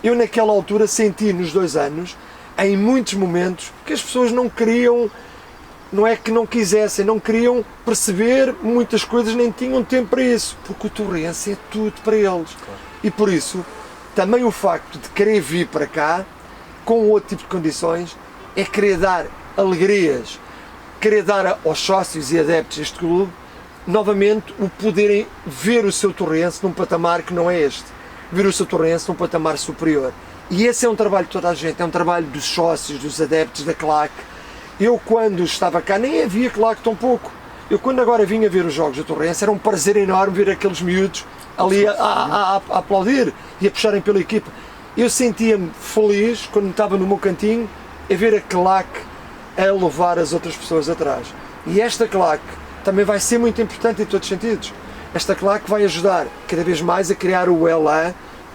eu naquela altura senti nos 2 anos, em muitos momentos, que as pessoas não queriam, não é que não quisessem, não queriam perceber muitas coisas, nem tinham tempo para isso, porque o Torrense é tudo para eles. Claro. E por isso, também o facto de querer vir para cá, com outro tipo de condições, é querer dar alegrias, querer dar aos sócios e adeptos deste clube, novamente, o poderem ver o seu Torrense num patamar que não é este. Ver o seu Torrense num patamar superior. E esse é um trabalho de toda a gente, é um trabalho dos sócios, dos adeptos, da claque. Eu, quando estava cá, nem havia claque tão pouco. Eu, quando agora vinha ver os jogos do Torrense, era um prazer enorme ver aqueles miúdos ali a aplaudir e a puxarem pela equipa. Eu sentia-me feliz, quando estava no meu cantinho, a ver a claque a levar as outras pessoas atrás. E esta claque também vai ser muito importante em todos os sentidos. Esta claque vai ajudar cada vez mais a criar o Elan,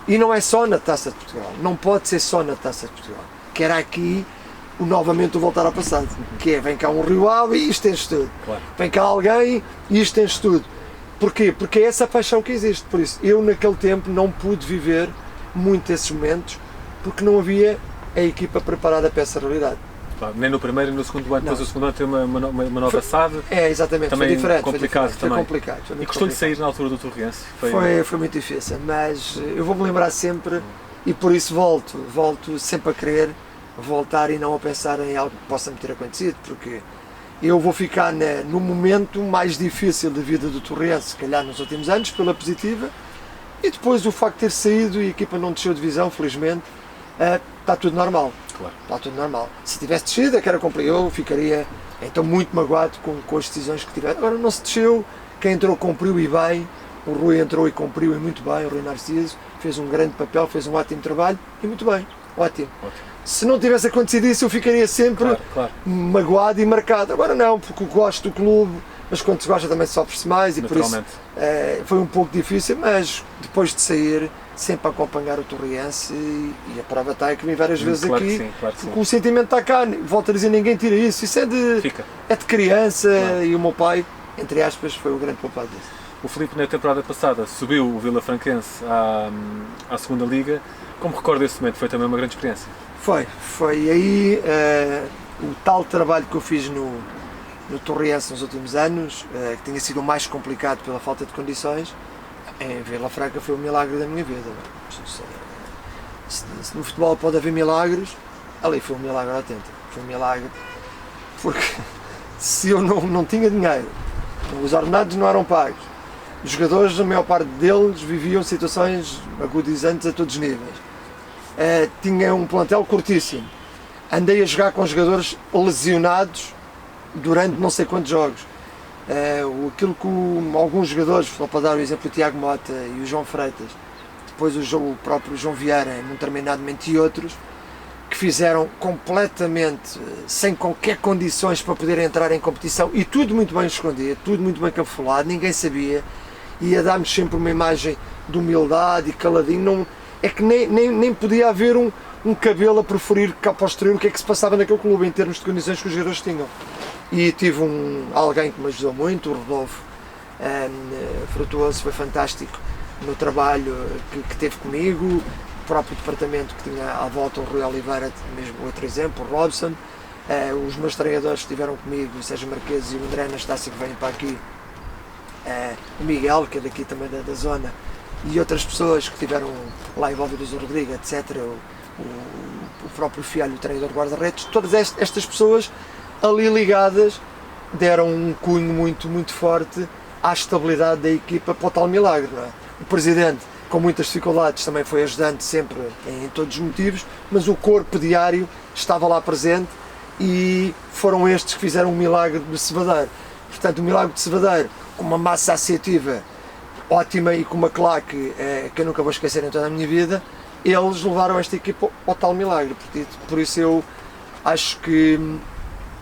e não é só na Taça de Portugal, não pode ser só na Taça de Portugal, que era aqui novamente o voltar ao passado, que é, vem cá um Rio Ave e isto tens tudo, Claro. Vem cá alguém e isto tens tudo. Porquê? Porque é essa paixão que existe, por isso eu naquele tempo não pude viver muito esses momentos, porque não havia a equipa preparada para essa realidade. Claro, nem no primeiro nem no segundo ano, depois Não. o segundo ano tem uma nova SAD. É, exatamente, Também foi diferente. complicado foi também. complicado. Foi E muito custou-lhe complicado. sair na altura do Torrense? Foi muito difícil, mas eu vou-me lembrar sempre e por isso volto sempre a querer voltar e não a pensar em algo que possa me ter acontecido, porque eu vou ficar no momento mais difícil da vida do Torrense, se calhar nos últimos anos, pela positiva, e depois o facto de ter saído e a equipa não desceu de divisão, felizmente, está tudo normal. Claro. Está tudo normal. Se tivesse descido, é que era complicado, eu ficaria então muito magoado com as decisões que tiveram. Agora não se desceu, quem entrou cumpriu e bem, o Rui entrou e cumpriu e muito bem, o Rui Narciso fez um grande papel, fez um ótimo trabalho e muito bem, ótimo. Se não tivesse acontecido isso, eu ficaria sempre magoado e marcado. Agora não, porque eu gosto do clube, mas quando se gosta também sofre-se mais e por isso foi um pouco difícil, mas depois de sair, sempre a acompanhar o Torriense e a prova está que vim várias vezes aqui, sim, porque o sentimento está cá, volto a dizer, ninguém tira isso é de criança e o meu pai, entre aspas, foi o grande culpado disso. O Filipe, na temporada passada, subiu o Vila Franquense à segunda Liga. Como recordo esse momento? Foi também uma grande experiência. Foi aí o tal trabalho que eu fiz no Torriense nos últimos anos, que tinha sido o mais complicado pela falta de condições, em Vila Franca foi o milagre da minha vida. Se no futebol pode haver milagres, ali foi um milagre autêntico. Foi um milagre porque se eu não tinha dinheiro, os ordenados não eram pagos, os jogadores, a maior parte deles, viviam situações agudizantes a todos os níveis. Tinha um plantel curtíssimo. Andei a jogar com jogadores lesionados durante não sei quantos jogos. Aquilo que alguns jogadores, só para dar o exemplo, o Tiago Mota e o João Freitas, depois o próprio João Vieira, num determinado momento, e outros, que fizeram completamente sem qualquer condições para poder entrar em competição, e tudo muito bem escondido, tudo muito bem camuflado, ninguém sabia, e a dar-nos sempre uma imagem de humildade e caladinho. Não, é que nem podia haver um cabelo a preferir cá posterior o que é que se passava naquele clube em termos de condições que os jogadores tinham. E tive alguém que me ajudou muito, o Rodolfo Frutuoso, foi fantástico no trabalho que teve comigo, o próprio departamento que tinha à volta, o Rui Oliveira, mesmo outro exemplo, o Robson, os meus treinadores que estiveram comigo, o Sérgio Marques e o André Anastácio, que vêm para aqui, o Miguel, que é daqui também da zona, e outras pessoas que estiveram lá envolvidas, o Rodrigo, etc., o próprio Fialho, o treinador guarda-redes, todas estas pessoas ali ligadas deram um cunho muito, muito forte à estabilidade da equipa para o tal milagre, não é? O presidente, com muitas dificuldades, também foi ajudante sempre em todos os motivos, mas o corpo diário estava lá presente e foram estes que fizeram o milagre de Cevadeiro. Portanto, o milagre de Cevadeiro, com uma massa associativa ótima e com uma claque que eu nunca vou esquecer em toda a minha vida, eles levaram esta equipa ao tal milagre. Por isso eu acho que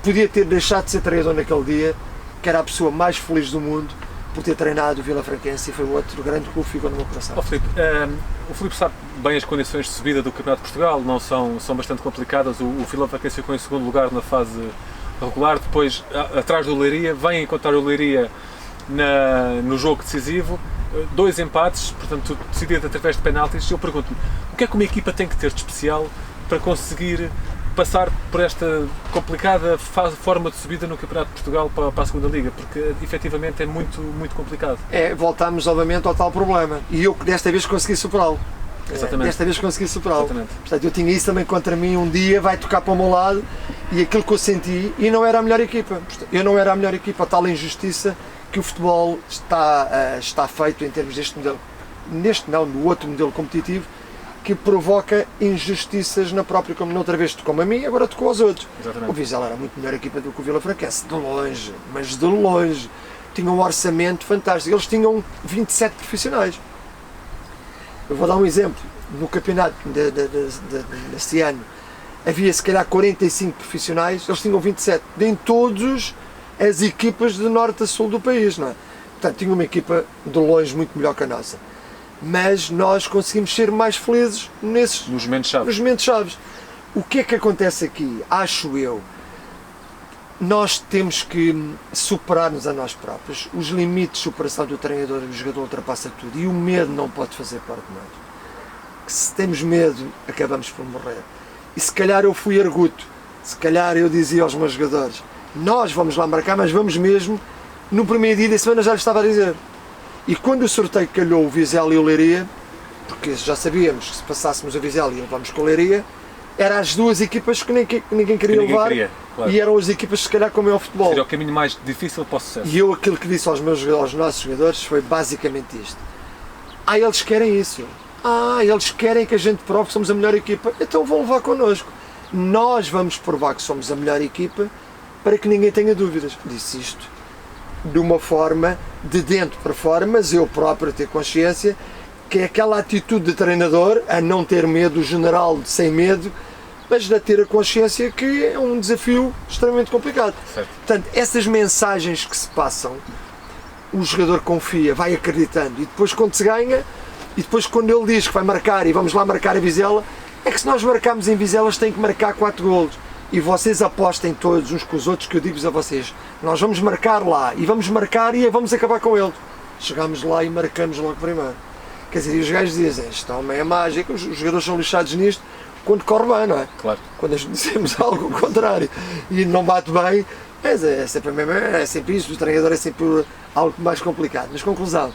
podia ter deixado de ser treinador naquele dia, que era a pessoa mais feliz do mundo por ter treinado o Vila Franquense, e foi o outro grande clube que ficou no meu coração. O Filipe sabe bem as condições de subida do Campeonato de Portugal, não são bastante complicadas. O Vila Franquense ficou em segundo lugar na fase regular, depois atrás do Leiria, vem encontrar o Leiria no jogo decisivo, 2 empates, portanto decidido através de penaltis. Eu pergunto-me, o que é que uma equipa tem que ter de especial para conseguir passar por esta complicada forma de subida no Campeonato de Portugal para a segunda Liga, porque efetivamente é muito, muito complicado. Voltamos novamente ao tal problema, e eu desta vez consegui superá-lo. Exatamente. Desta vez consegui superá-lo. Exatamente. Portanto, eu tinha isso também contra mim, um dia vai tocar para o meu lado, e aquilo que eu senti, e não era a melhor equipa. Eu não era a melhor equipa, a tal injustiça que o futebol está feito em termos deste modelo, no outro modelo competitivo, que provoca injustiças na própria, como noutra vez tocou-me a mim, agora tocou aos outros. Exatamente. O Vizela era muito melhor equipa do que o Vila Franquense, de longe, mas de longe. Tinham um orçamento fantástico, eles tinham 27 profissionais. Eu vou dar um exemplo, no campeonato deste ano havia se calhar 45 profissionais, eles tinham 27, em todas as equipas de norte a sul do país, não é? Portanto, tinha uma equipa de longe muito melhor que a nossa. Mas nós conseguimos ser mais felizes nos momentos chaves. O que é que acontece aqui? Acho eu, nós temos que superar-nos a nós próprios. Os limites de superação do treinador e do jogador ultrapassa tudo, e o medo não pode fazer parte de nós. Que se temos medo, acabamos por morrer. E se calhar eu fui arguto, se calhar eu dizia aos meus jogadores, nós vamos lá marcar, mas vamos mesmo, no primeiro dia da semana já lhes estava a dizer. E quando o sorteio calhou o Vizela e o Leiria, porque já sabíamos que se passássemos o Vizela e levamos com o Leiria, eram as duas equipas que ninguém queria levar, claro. E eram as equipas se calhar como é o futebol. Seria o caminho mais difícil para o sucesso. E eu aquilo que disse aos nossos jogadores foi basicamente isto. Eles querem isso. Eles querem que a gente prove que somos a melhor equipa, então vão levar connosco. Nós vamos provar que somos a melhor equipa para que ninguém tenha dúvidas. Disse isto de uma forma de dentro para fora, mas eu próprio ter consciência que é aquela atitude de treinador a não ter medo, o general sem medo, mas de ter a consciência que é um desafio extremamente complicado. Certo. Portanto, essas mensagens que se passam, o jogador confia, vai acreditando, e depois quando se ganha, e depois quando ele diz que vai marcar e vamos lá marcar a Vizela, é que se nós marcarmos em Vizelas tem que marcar 4 golos. E vocês apostem todos uns com os outros, que eu digo-vos a vocês, nós vamos marcar lá, e vamos marcar e vamos acabar com ele. Chegamos lá e marcamos logo primeiro. Quer dizer, e os gajos dizem, isto é mágica, os jogadores são lixados nisto quando corre bem, não é? Claro. Quando dizemos algo contrário e não bate bem, é sempre isso, o treinador é sempre algo mais complicado. Mas conclusão,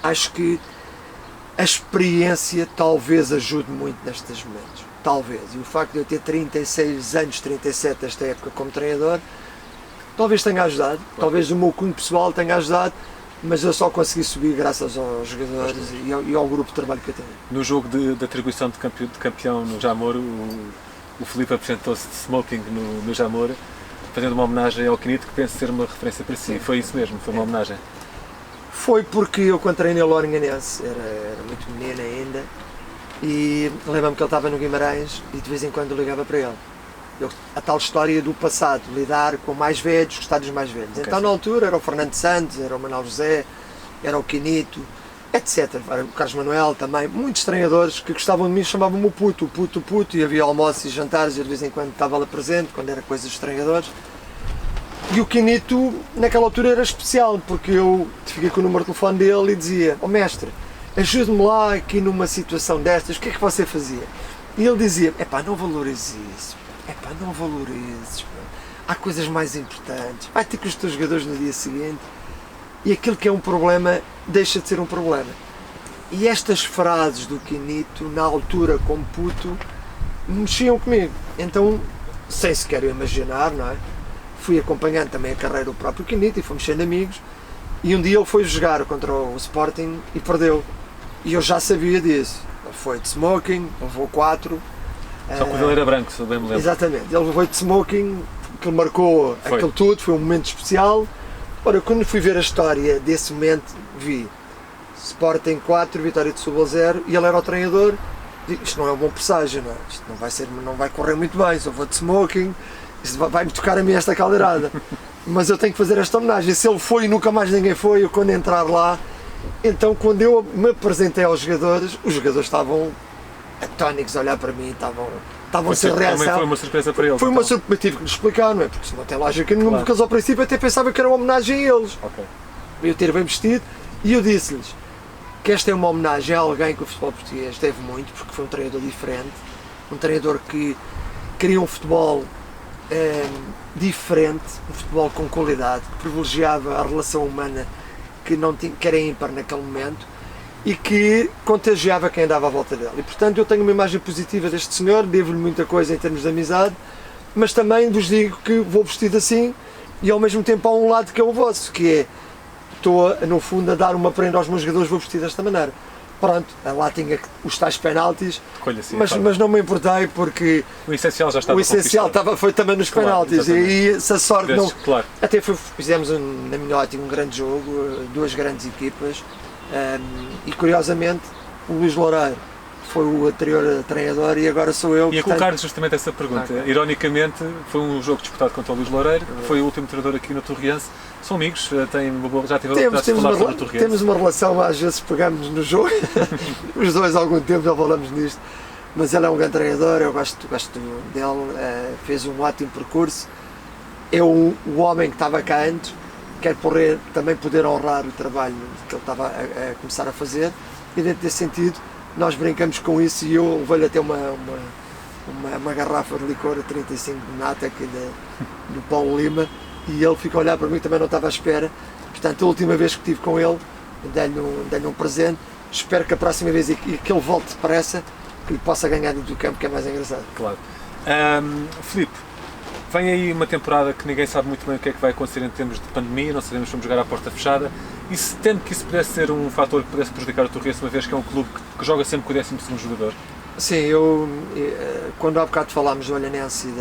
acho que a experiência talvez ajude muito nestes momentos. Talvez. E o facto de eu ter 36 anos, 37 desta época como treinador, talvez tenha ajudado. Claro. Talvez o meu cunho pessoal tenha ajudado, mas eu só consegui subir graças aos jogadores e ao grupo de trabalho que eu tenho. No jogo de atribuição de campeão no Jamor, o Filipe apresentou-se de smoking no Jamor, fazendo uma homenagem ao Quinito, que penso ser uma referência para si. Sim. Foi isso mesmo? Foi uma homenagem? Foi porque eu, quando treinei o Lourinhanense, era muito menino ainda, e lembro-me que ele estava no Guimarães e de vez em quando ligava para ele. A tal história do passado, lidar com mais velhos, com estádios mais velhos. Okay. Então na altura era o Fernando Santos, era o Manuel José, era o Quinito, etc. Era o Carlos Manuel também, muitos treinadores que gostavam de mim, chamavam-me o puto, e havia almoços e jantares e de vez em quando estava lá presente, quando era coisas dos treinadores. E o Quinito naquela altura era especial, porque eu fiquei com o número de telefone dele e dizia, mestre, ajude-me lá aqui numa situação destas, o que é que você fazia? E ele dizia, não valorizes isso. Não valorizes, há coisas mais importantes, vai ter com os teus jogadores no dia seguinte e aquilo que é um problema deixa de ser um problema. E estas frases do Quinito, na altura como puto, mexiam comigo. Então, sem sequer imaginar, não é? Fui acompanhando também a carreira do próprio Quinito e fomos sendo amigos, e um dia ele foi jogar contra o Sporting e perdeu. E eu já sabia disso. Ele foi de smoking, levou 4. Só que ele era branco, se bem me lembro. Exatamente, ele foi de smoking, que ele marcou aquilo tudo, foi um momento especial. Ora, quando fui ver a história desse momento, vi Sporting 4, Vitória de Setúbal 0, e ele era o treinador. Isto não é um bom presságio, não é? Isto não vai correr muito bem, se eu vou de smoking, isto vai-me tocar a mim esta caldeirada. Mas eu tenho que fazer esta homenagem. Se ele foi e nunca mais ninguém foi, eu quando entrar lá, então quando eu me apresentei aos jogadores, os jogadores estavam atónicos a olhar para mim, estavam sem reação. Também foi uma surpresa para eles. Foi uma surpresa, tive que lhes explicar, não é? Porque se não tem lógica nenhuma, claro. Porque eles ao princípio até pensavam que era uma homenagem a eles. Okay. Eu ter bem vestido, e eu disse-lhes que esta é uma homenagem a alguém que o futebol português deve muito, porque foi um treinador diferente, um treinador que queria um futebol diferente, um futebol com qualidade, que privilegiava a relação humana que era ímpar naquele momento, e que contagiava quem andava à volta dele. E portanto eu tenho uma imagem positiva deste senhor, devo-lhe muita coisa em termos de amizade, mas também vos digo que vou vestido assim e ao mesmo tempo há um lado que é o vosso, que é, estou no fundo a dar uma prenda aos meus jogadores, vou vestir desta maneira. Pronto, lá tinha os tais penaltis, assim, mas não me importei porque o essencial já estava o essencial foi também nos penaltis, e aí se a sorte não... Claro. Até fizemos, na minha ótica, um grande jogo, duas grandes equipas. E curiosamente o Luís Loureiro foi o anterior treinador e agora sou eu. E a colocar-lhe justamente essa pergunta. Ironicamente, foi um jogo disputado contra o Luís Loureiro, que foi o último treinador aqui no Torriense. São amigos, já tiveram a falar sobre o Torriense. Temos uma relação, às vezes pegamos no jogo, os dois há algum tempo já falamos nisto, mas ele é um grande treinador, eu gosto dele, fez um ótimo percurso. É o homem que estava cá antes. Quero também poder honrar o trabalho que ele estava a começar a fazer, e dentro desse sentido nós brincamos com isso, e eu levei-lhe até uma garrafa de licor a 35 de nata aqui do Paulo Lima, e ele ficou a olhar para mim, também não estava à espera. Portanto, a última vez que estive com ele, dei-lhe um presente. Espero que a próxima vez que ele volte depressa, que lhe possa ganhar dentro do campo, que é mais engraçado. Claro. Filipe, vem aí uma temporada que ninguém sabe muito bem o que é que vai acontecer em termos de pandemia, não sabemos se vamos jogar à porta fechada, e se temo que isso pudesse ser um fator que pudesse prejudicar o Torrense, uma vez que é um clube que joga sempre com o 12º jogador? Sim, quando há bocado falámos do Olhanense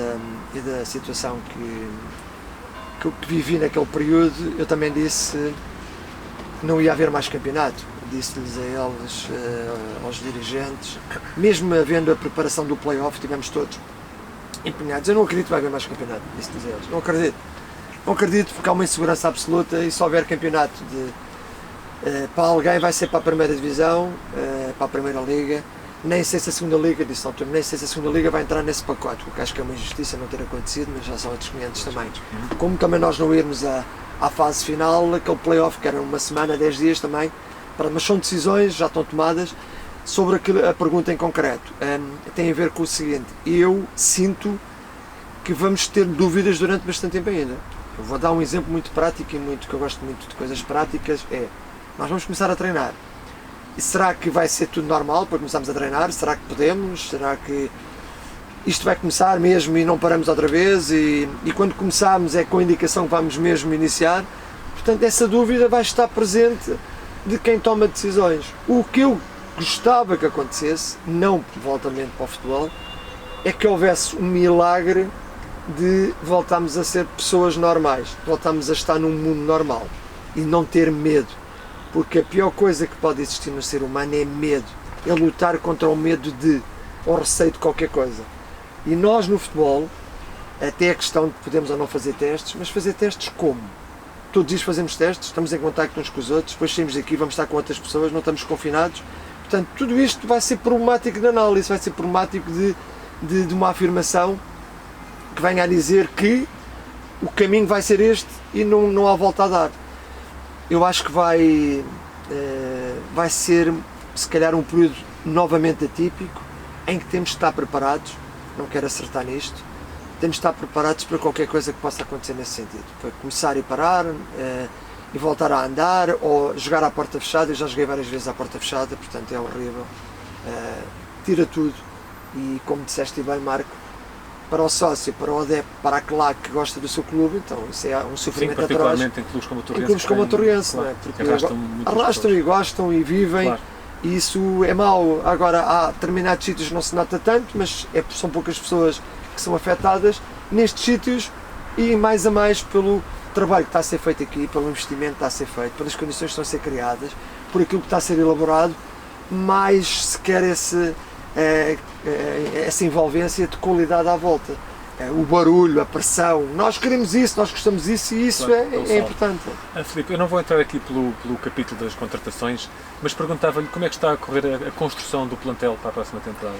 e da situação que vivi naquele período, eu também disse que não ia haver mais campeonato. Disse-lhes a eles, aos dirigentes, mesmo havendo a preparação do play-off, tivemos todos empenhados. Eu não acredito que vai haver mais campeonato, disse-lhes a eles. Não acredito. Não acredito porque há uma insegurança absoluta e se houver campeonato para alguém vai ser para a primeira divisão, para a primeira liga. Nem sei se a segunda liga, disse na altura, nem sei se a segunda liga vai entrar nesse pacote, porque acho que é uma injustiça não ter acontecido, mas já são outros 500 também. Como também nós não irmos à fase final, aquele play-off que era uma semana, 10 dias também, mas são decisões, já estão tomadas. Sobre a pergunta em concreto, tem a ver com o seguinte: eu sinto que vamos ter dúvidas durante bastante tempo ainda. Eu vou dar um exemplo muito prático e que eu gosto muito de coisas práticas, nós vamos começar a treinar. E será que vai ser tudo normal para começarmos a treinar? Será que podemos? Será que isto vai começar mesmo e não paramos outra vez? E quando começarmos é com a indicação que vamos mesmo iniciar? Portanto, essa dúvida vai estar presente de quem toma decisões. O que eu gostava que acontecesse, não voltamente para o futebol, é que houvesse um milagre de voltarmos a ser pessoas normais, voltarmos a estar num mundo normal e não ter medo. Porque a pior coisa que pode existir no ser humano é medo, é lutar contra o medo ou receio de qualquer coisa. E nós no futebol, até a questão de podemos ou não fazer testes, mas fazer testes como? Todos os dias fazemos testes, estamos em contacto uns com os outros, depois saímos daqui, vamos estar com outras pessoas, não estamos confinados. Portanto, tudo isto vai ser problemático de análise, vai ser problemático de uma afirmação que venha a dizer que o caminho vai ser este e não há volta a dar. Eu acho que vai ser, se calhar, um período novamente atípico, em que temos de estar preparados, não quero acertar nisto, temos de estar preparados para qualquer coisa que possa acontecer nesse sentido, para começar e parar, e voltar a andar, ou jogar à porta fechada. Eu já joguei várias vezes à porta fechada, portanto é horrível, tira tudo, e como disseste bem, Marco, para o sócio, para o adepto, para a claque que gosta do seu clube, então isso é um sofrimento atroz. Particularmente em clubes como o Torrense. Em clubes como o Torrense, claro, não é? Porque arrastam e gostam e vivem, claro. E isso é mau. Agora, há determinados sítios que não se nota tanto, mas são poucas pessoas que são afetadas nestes sítios, e mais a mais pelo trabalho que está a ser feito aqui, pelo investimento que está a ser feito, pelas condições que estão a ser criadas, por aquilo que está a ser elaborado, mais se quer essa envolvência de qualidade à volta. O barulho, a pressão, nós queremos isso, nós gostamos disso, e isso claro, é importante. Filipe, eu não vou entrar aqui pelo capítulo das contratações, mas perguntava-lhe como é que está a correr a construção do plantel para a próxima temporada.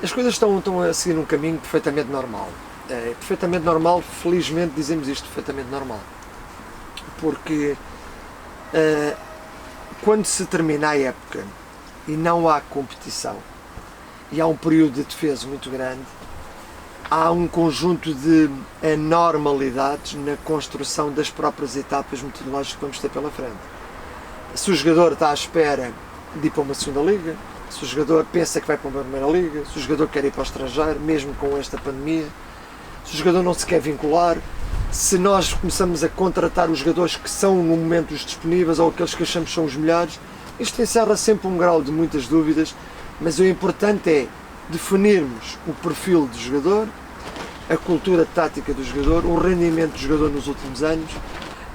As coisas estão a seguir um caminho perfeitamente normal. Perfeitamente normal, felizmente dizemos isto, perfeitamente normal. Porque quando se termina a época e não há competição e há um período de defesa muito grande, há um conjunto de anormalidades na construção das próprias etapas metodológicas que vamos ter pela frente. Se o jogador está à espera de ir para uma segunda liga, se o jogador pensa que vai para uma primeira liga, se o jogador quer ir para o estrangeiro, mesmo com esta pandemia, se o jogador não se quer vincular, se nós começamos a contratar os jogadores que são no momento os disponíveis ou aqueles que achamos que são os melhores, isto encerra sempre um grau de muitas dúvidas, mas o importante é definirmos o perfil do jogador, a cultura tática do jogador, o rendimento do jogador nos últimos anos,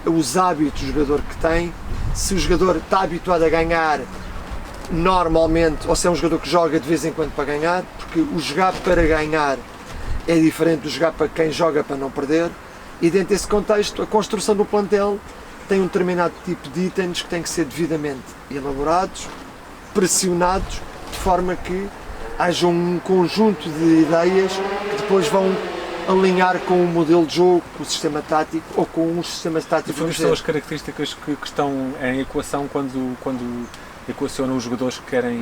os hábitos do jogador que tem, se o jogador está habituado a ganhar normalmente ou se é um jogador que joga de vez em quando para ganhar, porque o jogar para ganhar é diferente do jogar para quem joga para não perder, e dentro desse contexto a construção do plantel tem um determinado tipo de itens que têm que ser devidamente elaborados, pressionados, de forma que haja um conjunto de ideias que depois vão alinhar com o modelo de jogo, com o sistema tático ou com os sistemas táticos. Quais são as características que estão em equação quando equacionam os jogadores que querem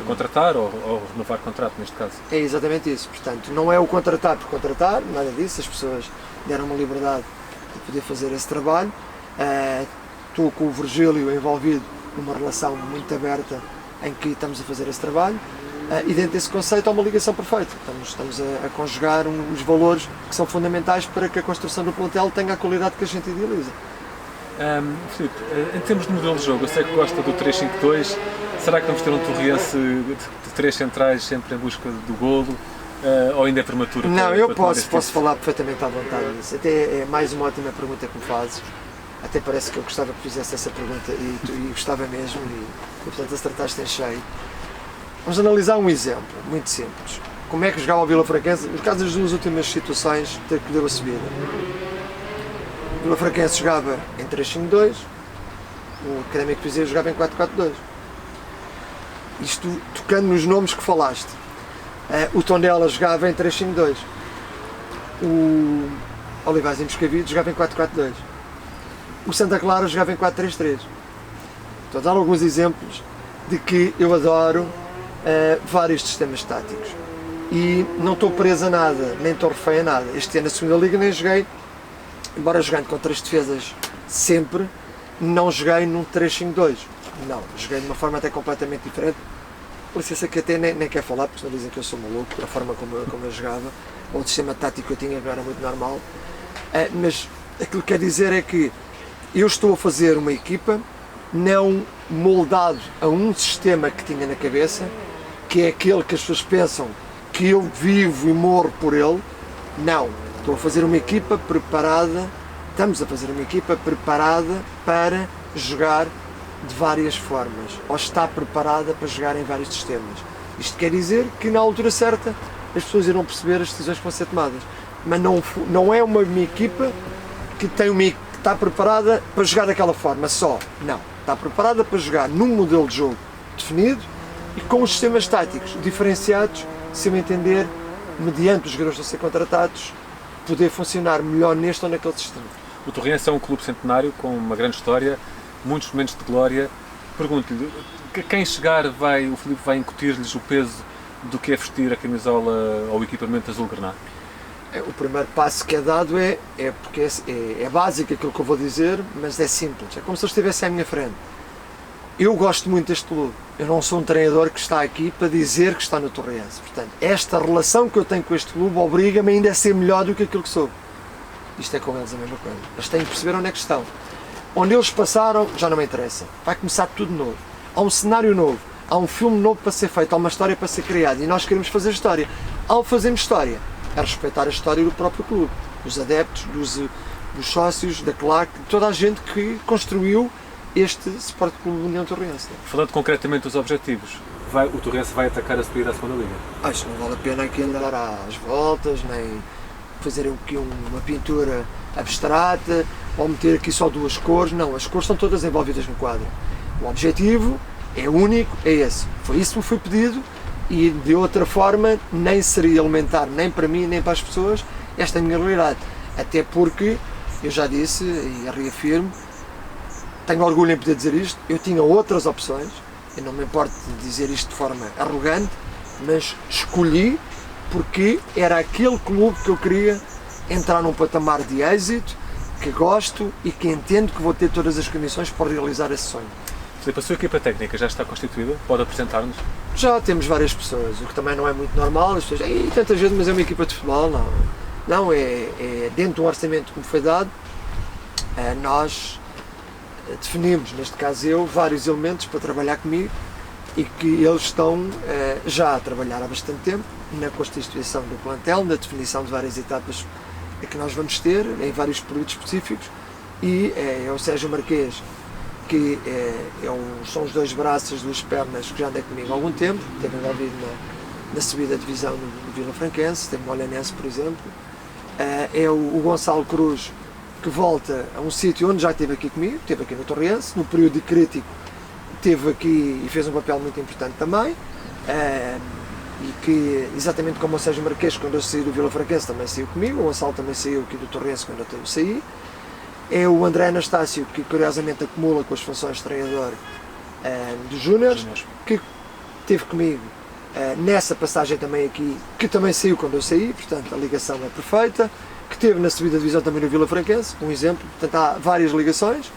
contratar ou renovar contrato, neste caso? É exatamente isso. Portanto, não é o contratar por contratar, nada disso. As pessoas deram uma liberdade de poder fazer esse trabalho. Estou com o Virgílio envolvido numa relação muito aberta em que estamos a fazer esse trabalho, e dentro desse conceito há uma ligação perfeita. Estamos a conjugar os valores que são fundamentais para que a construção do plantel tenha a qualidade que a gente idealiza. Filipe, em termos de modelo de jogo, eu sei que gosta do 3-5-2, será que vamos ter um Torriense de 3 centrais sempre em busca do golo, ou ainda é prematuro? Não, eu posso falar perfeitamente à vontade disso. Até é mais uma ótima pergunta que me fazes. Até parece que eu gostava que fizesse essa pergunta e gostava mesmo, e portanto acertaste em cheio. Vamos analisar um exemplo muito simples. Como é que jogava o Vila Franquense, no caso das duas últimas situações que deu a subida. O Vila Franquense jogava em 3-5-2, o Académico de Viseu jogava em 4-4-2. Isto tocando nos nomes que falaste. O Tondela jogava em 3-5-2. O Olivais e Moscavide jogava em 4-4-2. O Santa Clara jogava em 4-3-3. Estou a dar alguns exemplos de que eu adoro vários sistemas táticos. E não estou preso a nada, nem estou refém a nada. Este ano na segunda liga nem joguei, embora jogando com 3 defesas sempre, não joguei num 3-5-2. Não, joguei de uma forma até completamente diferente. Com licença que até nem quer falar, porque não dizem que eu sou maluco, da forma como eu jogava, ou o sistema tático que eu tinha, que era muito normal. Mas aquilo que quer dizer é que eu estou a fazer uma equipa não moldado a um sistema que tinha na cabeça, que é aquele que as pessoas pensam que eu vivo e morro por ele. Não, estou a fazer uma equipa preparada, estamos a fazer uma equipa preparada para jogar de várias formas, ou está preparada para jogar em vários sistemas. Isto quer dizer que na altura certa as pessoas irão perceber as decisões que vão ser tomadas, mas não é uma equipa que está preparada para jogar daquela forma só, não, está preparada para jogar num modelo de jogo definido e com os sistemas táticos diferenciados, se me entender, mediante os jogadores a ser contratados, poder funcionar melhor neste ou naquele sistema. O Torriense é um clube centenário com uma grande história, muitos momentos de glória. Pergunto-lhe, quem chegar o Filipe vai incutir-lhes o peso do que é vestir a camisola ou o equipamento azul-grená? O primeiro passo que é dado é porque é básico aquilo que eu vou dizer, mas é simples, é como se eu estivesse à minha frente. Eu gosto muito deste clube, eu não sou um treinador que está aqui para dizer que está no Torriense, portanto, esta relação que eu tenho com este clube obriga-me ainda a ser melhor do que aquilo que sou. Isto é com eles a mesma coisa, eles têm que perceber onde é que estão. Onde eles passaram já não me interessa, vai começar tudo novo, há um cenário novo, há um filme novo para ser feito, há uma história para ser criada e nós queremos fazer história. Ao fazermos história, é respeitar a história do próprio clube, dos adeptos, dos sócios, da claque, de toda a gente que construiu este Sport Clube União Torriense. Falando concretamente dos objetivos, o Torriense vai atacar a subida à segunda liga? Acho que não vale a pena aqui andar às voltas, nem fazer aqui uma pintura abstrata, ou meter aqui só 2 cores, não, as cores estão todas envolvidas no quadro. O objetivo é único, é esse. Foi isso que me foi pedido e de outra forma nem seria elementar, nem para mim, nem para as pessoas, esta é a minha realidade. Até porque, eu já disse e reafirmo, tenho orgulho em poder dizer isto, eu tinha outras opções, eu não me importo de dizer isto de forma arrogante, mas escolhi porque era aquele clube que eu queria entrar num patamar de êxito, que gosto e que entendo que vou ter todas as condições para realizar esse sonho. Filipe, a sua equipa técnica já está constituída? Pode apresentar-nos? Já temos várias pessoas, o que também não é muito normal, as pessoas dizem, tanta gente, mas é uma equipa de futebol, não. Não, é dentro de um orçamento que me foi dado, nós definimos, neste caso eu, vários elementos para trabalhar comigo e que eles estão já a trabalhar há bastante tempo na constituição do plantel, na definição de várias etapas que nós vamos ter, em vários períodos específicos, e é o Sérgio Marquês, que são os 2 braços, as 2 pernas que já andam comigo há algum tempo, esteve envolvido na subida de divisão no Vila Franquense, tem o Olhanense, por exemplo, é o Gonçalo Cruz, que volta a um sítio onde já esteve aqui comigo, esteve aqui no Torriense, no período de crítico esteve aqui e fez um papel muito importante também, e que, exatamente como o Sérgio Marquês, quando eu saí do Vila Franquense também saiu comigo, o Gonçalo também saiu aqui do Torriense quando eu saí, é o André Anastácio, que curiosamente acumula com as funções de treinador dos Júniores, que esteve comigo nessa passagem também aqui, que também saiu quando eu saí, portanto a ligação é perfeita, que esteve na subida de divisão também no Vila Franquense, um exemplo, portanto há várias ligações.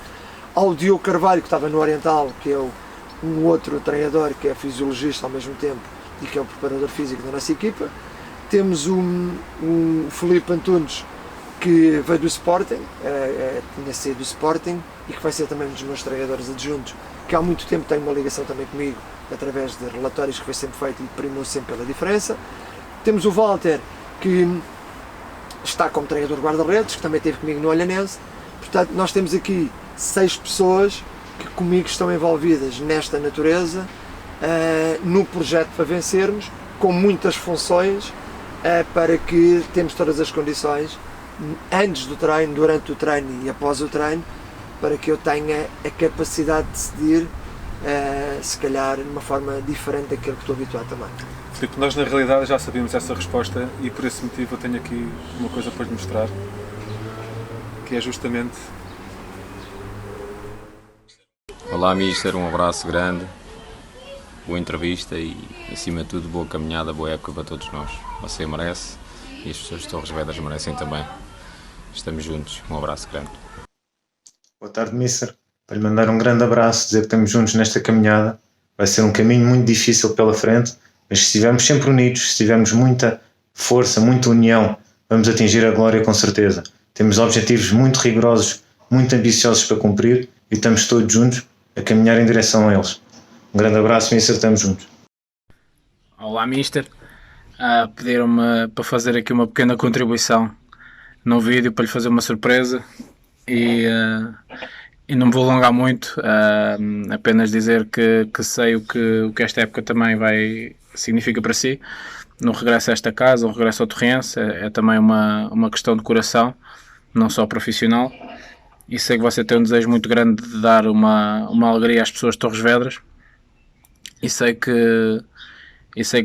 Ao Diogo Carvalho, que estava no Oriental, que é um outro treinador que é fisiologista ao mesmo tempo e que é o preparador físico da nossa equipa. Temos o Filipe Antunes, que veio do Sporting, tinha saído do Sporting e que vai ser também um dos meus treinadores adjuntos, que há muito tempo tem uma ligação também comigo, através de relatórios que foi sempre feito e primou sempre pela diferença. Temos o Walter, que está como treinador de guarda-redes, que também esteve comigo no Olhanense. Portanto, nós temos aqui 6 pessoas que comigo estão envolvidas nesta natureza, no projeto para vencermos, com muitas funções, para que temos todas as condições, antes do treino, durante o treino e após o treino, para que eu tenha a capacidade de decidir, se calhar de uma forma diferente daquilo que estou habituado também. Filipe, nós na realidade já sabíamos essa resposta e por esse motivo eu tenho aqui uma coisa para lhe mostrar, que é justamente... Olá, Mister, um abraço grande, boa entrevista e, acima de tudo, boa caminhada, boa época para todos nós. Você merece e as pessoas de Torres Vedras merecem também. Estamos juntos, um abraço grande. Boa tarde, Mister. Para lhe mandar um grande abraço, dizer que estamos juntos nesta caminhada. Vai ser um caminho muito difícil pela frente, mas se estivermos sempre unidos, se tivermos muita força, muita união, vamos atingir a glória com certeza. Temos objetivos muito rigorosos, muito ambiciosos para cumprir e estamos todos juntos a caminhar em direção a eles. Um grande abraço, Mister, estamos juntos. Olá, Mister. Pediram-me para fazer aqui uma pequena contribuição no vídeo para lhe fazer uma surpresa e não me vou alongar muito, apenas dizer que sei o que esta época também significa para si. No regresso a esta casa, um regresso ao Torrense, é também uma questão de coração, não só profissional, e sei que você tem um desejo muito grande de dar uma alegria às pessoas de Torres Vedras, e sei que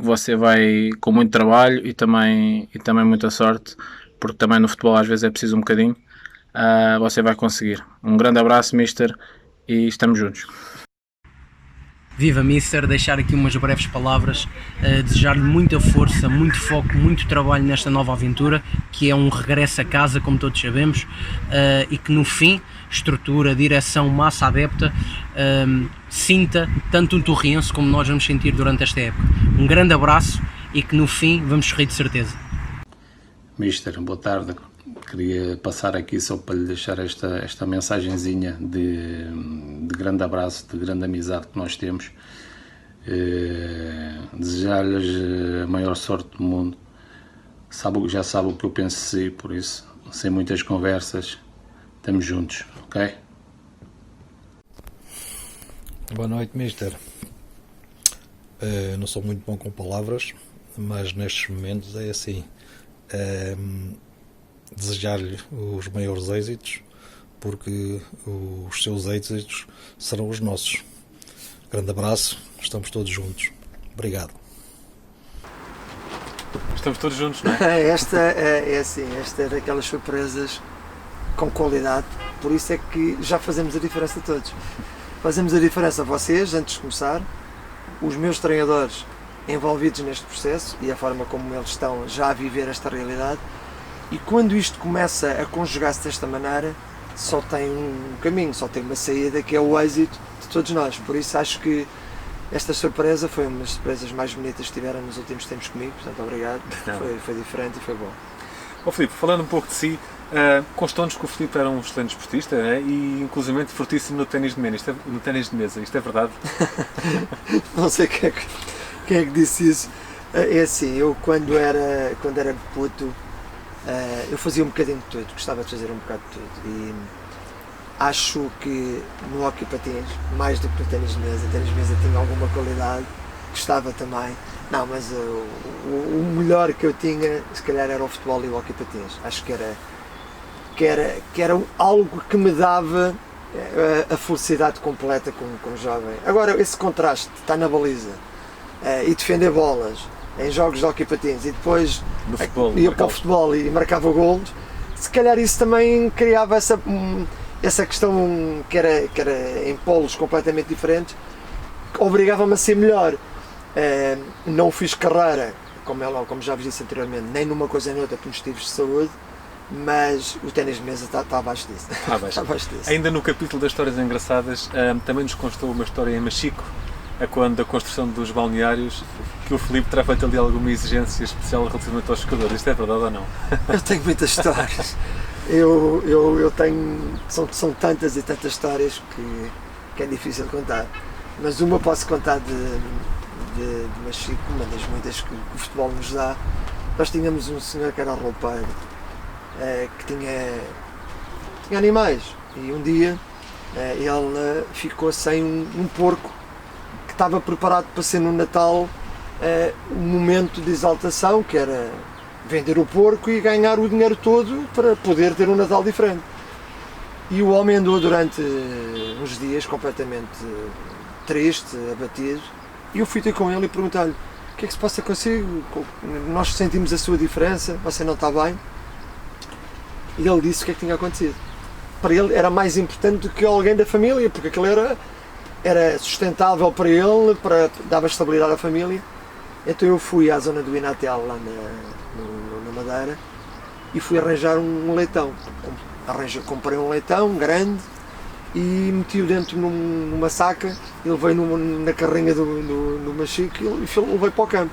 você vai com muito trabalho e também muita sorte, porque também no futebol às vezes é preciso um bocadinho. Você vai conseguir. Um grande abraço, Mister, e estamos juntos. Viva, Mister, deixar aqui umas breves palavras, desejar-lhe muita força, muito foco, muito trabalho nesta nova aventura, que é um regresso a casa, como todos sabemos, e que no fim, estrutura, direção, massa adepta, sinta tanto um torriense como nós vamos sentir durante esta época. Um grande abraço e que no fim vamos sorrir de certeza. Mister, boa tarde. Queria passar aqui só para lhe deixar esta mensagenzinha de grande abraço, de grande amizade que nós temos. Desejar-lhes a maior sorte do mundo. Já sabe o que eu penso de si, por isso, sem muitas conversas, estamos juntos, ok? Boa noite, Mister. Não sou muito bom com palavras, mas nestes momentos é assim. Desejar-lhe os maiores êxitos, porque os seus êxitos serão os nossos. Grande abraço, estamos todos juntos. Obrigado. Estamos todos juntos, não é? Esta é daquelas surpresas com qualidade, por isso é que já fazemos a diferença a todos. Fazemos a diferença a vocês, antes de começar, os meus treinadores envolvidos neste processo e a forma como eles estão já a viver esta realidade. E quando isto começa a conjugar-se desta maneira, só tem um caminho, só tem uma saída, que é o êxito de todos nós. Por isso acho que esta surpresa foi uma das surpresas mais bonitas que tiveram nos últimos tempos comigo, portanto obrigado, foi diferente e foi bom. Filipe, falando um pouco de si, constou-nos que o Filipe era um excelente esportista, né? E inclusivamente fortíssimo no ténis de mesa, isto é verdade? Não sei quem é que disse isso. É assim, eu quando era puto, eu fazia um bocadinho de tudo, gostava de fazer um bocado de tudo e acho que no hóquei patins, mais do que no ténis de mesa tinha alguma qualidade, gostava também, não, mas o melhor que eu tinha se calhar era o futebol e o hóquei patins, acho que era algo que me dava a felicidade completa como jovem. Agora esse contraste, estar na baliza e defender bolas em jogos de hóquei patins e depois ia para o futebol e marcava golos, se calhar isso também criava essa questão que era em polos completamente diferentes, que obrigava-me a ser melhor. Não fiz carreira, como já vos disse anteriormente, nem numa coisa nem noutra por motivos de saúde, mas o ténis de mesa está abaixo disso. Está abaixo disso. Ainda no capítulo das histórias engraçadas, também nos constou uma história em Machico, a quando da construção dos balneários, que o Filipe terá feito ali alguma exigência especial relativamente aos jogadores. Isto é verdade ou não? Eu tenho muitas histórias. Eu tenho. São tantas e tantas histórias que é difícil contar. Mas uma posso contar de Machico, uma das muitas que o futebol nos dá. Nós tínhamos um senhor que era roupeiro, que tinha animais. E um dia ele ficou sem um porco que estava preparado para ser no Natal um momento de exaltação, que era vender o porco e ganhar o dinheiro todo para poder ter um Natal diferente. E o homem andou durante uns dias completamente triste, abatido, e eu fui ter com ele e perguntei-lhe: o que é que se passa consigo? Nós sentimos a sua diferença, você não está bem? E ele disse o que é que tinha acontecido. Para ele era mais importante do que alguém da família, porque aquilo era sustentável para ele, dava estabilidade à família. Então eu fui à zona do Inatel, lá na Madeira, e fui arranjar um leitão. Comprei um leitão grande e meti-o dentro numa saca. Ele veio na carrinha do Machico e levei para o campo.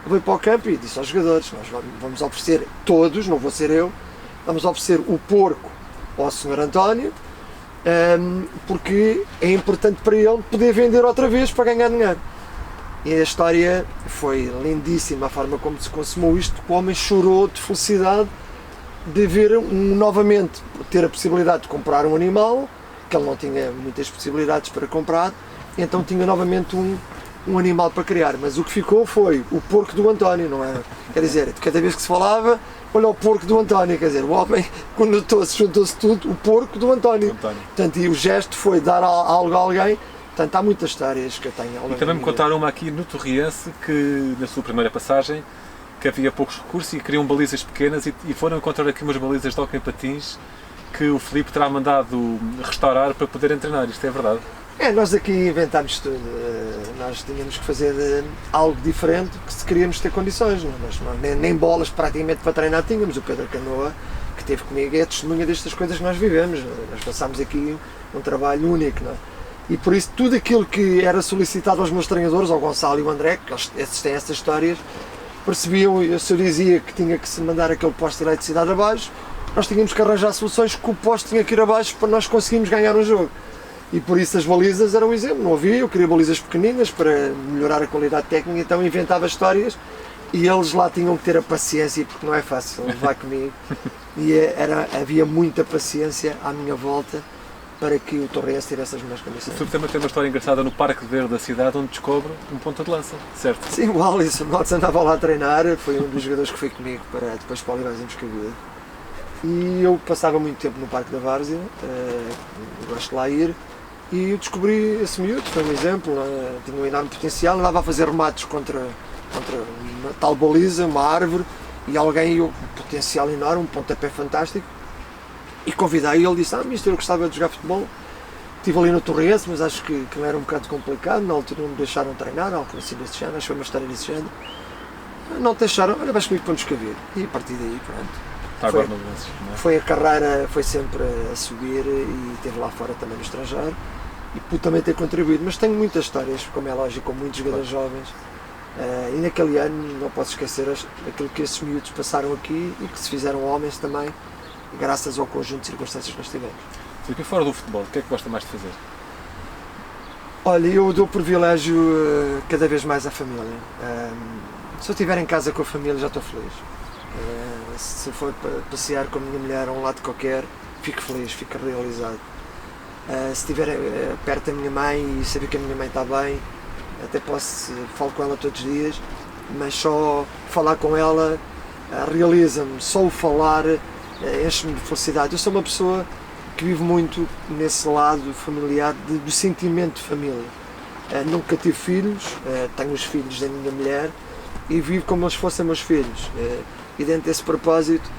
Levei para o campo e disse aos jogadores: nós vamos oferecer, todos, não vou ser eu, vamos oferecer o porco ao Sr. António, porque é importante para ele poder vender outra vez para ganhar dinheiro. E a história foi lindíssima, a forma como se consumou isto. O homem chorou de felicidade de ver novamente ter a possibilidade de comprar um animal, que ele não tinha muitas possibilidades para comprar, então tinha novamente um animal para criar. Mas o que ficou foi o porco do António, não é? Quer dizer, cada vez que se falava, olha o porco do António, quer dizer, o homem, quando juntou-se tudo, o porco do António. Portanto, e o gesto foi dar algo a alguém. Portanto, há muitas histórias que eu tenho. E também me contaram uma aqui no Torriense, que na sua primeira passagem, que havia poucos recursos e queriam balizas pequenas e foram encontrar aqui umas balizas de hóquei em patins que o Filipe terá mandado restaurar para poderem treinar. Isto é verdade? Nós aqui inventámos tudo. Nós tínhamos que fazer algo diferente se queríamos ter condições. Nem bolas praticamente para treinar tínhamos. O Pedro Canoa, que esteve comigo, é testemunha destas coisas que nós vivemos. Nós passámos aqui um trabalho único. Não é? E por isso tudo aquilo que era solicitado aos meus treinadores, ao Gonçalo e ao André, que esses têm essas histórias, percebiam, se eu dizia que tinha que se mandar aquele poste de eletricidade abaixo, nós tínhamos que arranjar soluções que o poste tinha que ir abaixo para nós conseguirmos ganhar um jogo. E por isso as balizas eram um exemplo, não havia, eu queria balizas pequeninas para melhorar a qualidade técnica, então inventava histórias e eles lá tinham que ter a paciência, porque não é fácil levar comigo, e havia muita paciência à minha volta para que o Torriense tivesse as melhores condições. O Filipe também tem uma história engraçada no Parque Verde da cidade, onde descobre um ponta de lança, certo? Sim, o Alisson andava lá a treinar, foi um dos jogadores que foi comigo depois para o Olivais em Moscavide. E eu passava muito tempo no Parque da Várzea, gosto de lá ir, e eu descobri esse miúdo, foi um exemplo, tinha um enorme potencial, andava a fazer remates contra uma tal baliza, uma árvore, e alguém, um potencial enorme, um pontapé fantástico, e convidei, e ele disse: mister, eu gostava de jogar futebol, estive ali no Torriense, mas acho que era um bocado complicado, na altura não me deixaram treinar, algo assim desse género, acho que foi uma história desse género, não te deixaram, olha, vais comigo para nos caber, e a partir daí, pronto. Foi a carreira, foi sempre a subir e esteve lá fora também no estrangeiro e pude também ter contribuído, mas tenho muitas histórias, como é lógico, com muitos jogadores jovens, e naquele ano não posso esquecer aquilo que esses miúdos passaram aqui e que se fizeram homens também, graças ao conjunto de circunstâncias que nós tivemos. E fora do futebol, o que é que gosta mais de fazer? Olha, eu dou privilégio cada vez mais à família. Se eu estiver em casa com a família já estou feliz. Se for passear com a minha mulher a um lado qualquer, fico feliz, fico realizado. Se estiver perto da minha mãe e saber que a minha mãe está bem, até falo com ela todos os dias, mas só falar com ela realiza-me, só o falar enche-me de felicidade. Eu sou uma pessoa que vive muito nesse lado familiar, do sentimento de família. Nunca tive filhos, tenho os filhos da minha mulher e vivo como eles fossem meus filhos. E dentro desse propósito,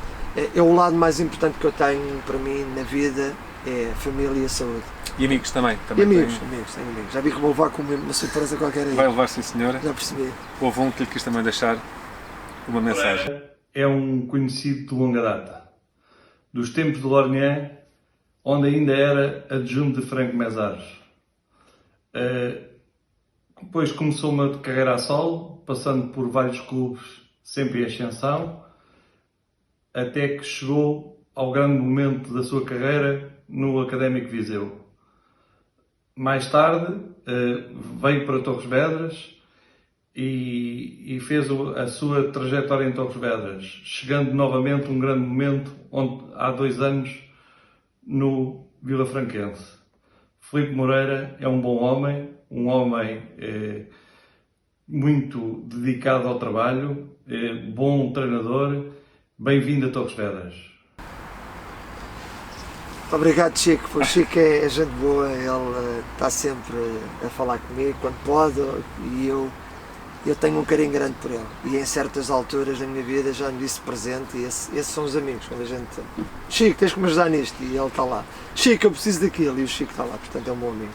é o lado mais importante que eu tenho para mim na vida, é a família e a saúde. E amigos também? Tenho amigos. Já vi que vou levar com uma surpresa qualquer aí. Vai levar, sim senhora. Já percebi. Houve um que lhe quis também deixar uma mensagem. É um conhecido de longa data, dos tempos de Lorient, onde ainda era adjunto de Franco Mesaros. Depois começou uma carreira a solo, passando por vários clubes, sempre em ascensão, até que chegou ao grande momento da sua carreira no Académico Viseu. Mais tarde veio para Torres Vedras e fez a sua trajetória em Torres Vedras, chegando novamente a um grande momento há 2 anos no Vilafranquense. Filipe Moreira é um bom homem, muito dedicado ao trabalho, bom treinador. Bem-vindo a Torres Vedras. Obrigado, Chico. O Chico é gente boa, ele está sempre a falar comigo quando pode e eu tenho um carinho grande por ele. E em certas alturas da minha vida já me disse presente e esses são os amigos. Quando a gente... Chico, tens que me ajudar nisto e ele está lá. Chico, eu preciso daquilo e o Chico está lá, portanto é um bom amigo.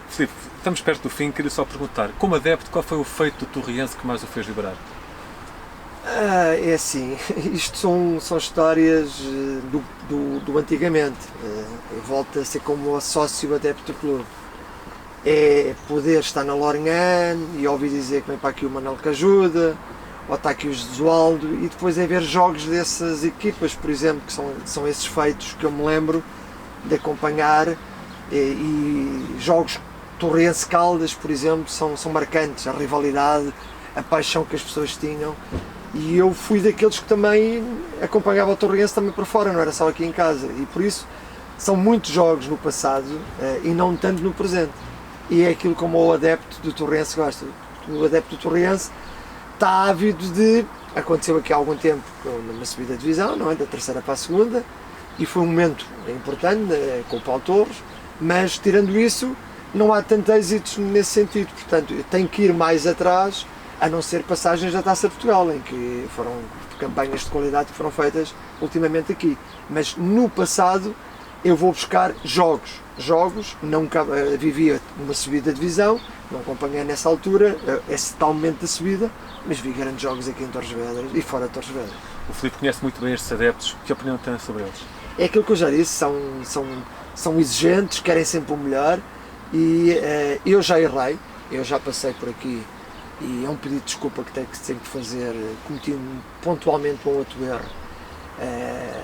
Filipe, estamos perto do fim, queria só perguntar, como adepto, qual foi o feito do Torriense que mais o fez vibrar? É assim, isto são histórias do antigamente. Volta a ser como sócio adepto do clube. É poder estar na Lourinhã e ouvir dizer que vem para aqui o Manel que ajuda, ou está aqui o Jesualdo, e depois é ver jogos dessas equipas, por exemplo, que são esses feitos que eu me lembro de acompanhar, e jogos Torrense Caldas, por exemplo, são marcantes, a rivalidade, a paixão que as pessoas tinham. E eu fui daqueles que também acompanhava o Torrense também por fora, não era só aqui em casa. E por isso são muitos jogos no passado e não tanto no presente. E é aquilo como o adepto do Torrense gosta. O adepto do Torrense está ávido de... Aconteceu aqui há algum tempo numa subida de divisão, não é? Da 3ª para a 2ª, e foi um momento importante com o Paulo Torres, mas tirando isso não há tantos êxitos nesse sentido. Portanto, eu tenho que ir mais atrás, a não ser passagens da Taça de Portugal, em que foram campanhas de qualidade que foram feitas ultimamente aqui. Mas no passado eu vou buscar jogos, nunca vivia uma subida de divisão, não acompanhei nessa altura esse tal momento da subida, mas vi grandes jogos aqui em Torres Vedras e fora de Torres Vedras. O Filipe conhece muito bem estes adeptos, que opinião tem sobre eles? É aquilo que eu já disse, são exigentes, querem sempre o melhor e eu já errei, eu já passei por aqui e é um pedido de desculpa que tenho que fazer, cometi pontualmente um outro erro,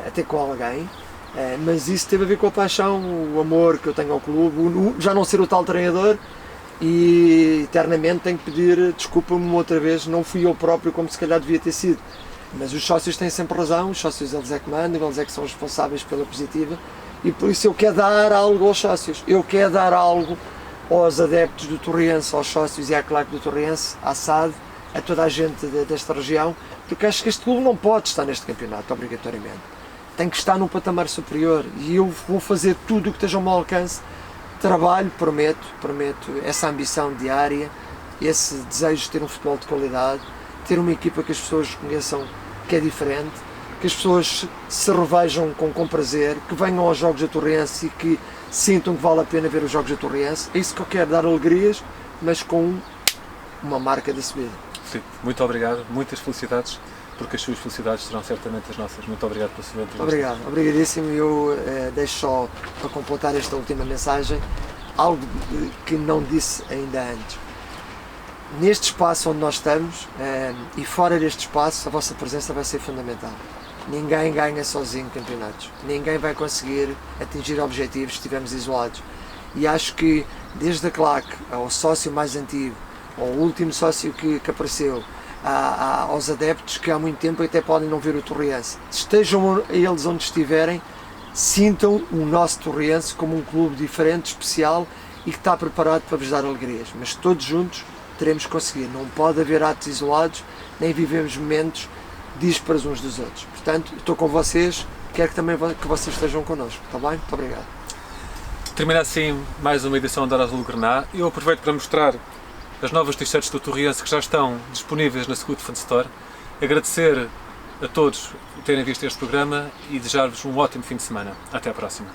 até com alguém, mas isso teve a ver com a paixão, o amor que eu tenho ao clube, já não ser o tal treinador, e eternamente tenho que pedir desculpa-me outra vez, não fui eu próprio como se calhar devia ter sido, mas os sócios têm sempre razão, os sócios eles é que mandam, eles é que são responsáveis pela positiva, e por isso eu quero dar algo aos sócios, eu quero dar algo aos adeptos do Torriense, aos sócios e à claque do Torriense, à SAD, a toda a gente desta região, porque acho que este clube não pode estar neste campeonato obrigatoriamente, tem que estar num patamar superior e eu vou fazer tudo o que esteja ao meu alcance, trabalho, prometo essa ambição diária, esse desejo de ter um futebol de qualidade, ter uma equipa que as pessoas conheçam que é diferente, que as pessoas se revejam com prazer, que venham aos jogos da Torriense e que sintam que vale a pena ver os jogos da Torriense. É isso que eu quero, dar alegrias, mas com uma marca da subida. Sim, muito obrigado, muitas felicidades, porque as suas felicidades serão certamente as nossas. Muito obrigado pela sua entrevista. Obrigado, obrigadíssimo. Eu deixo só para completar esta última mensagem, algo que não disse ainda antes. Neste espaço onde nós estamos e fora deste espaço, a vossa presença vai ser fundamental. Ninguém ganha sozinho campeonatos, ninguém vai conseguir atingir objetivos se estivermos isolados. E acho que desde a claque ao sócio mais antigo, ao último sócio que apareceu, aos adeptos que há muito tempo até podem não ver o Torriense, estejam eles onde estiverem, sintam o nosso Torriense como um clube diferente, especial e que está preparado para vos dar alegrias. Mas todos juntos teremos que conseguir, não pode haver atos isolados, nem vivemos momentos díspares uns dos outros. Portanto, estou com vocês, quero que também que vocês estejam connosco, está bem? Muito obrigado. Termina assim mais uma edição da Hora Azul Grená. Eu aproveito para mostrar as novas t-shirts do Torriense que já estão disponíveis na Scoot Fan Store. Agradecer a todos por terem visto este programa e desejar-vos um ótimo fim de semana. Até à próxima.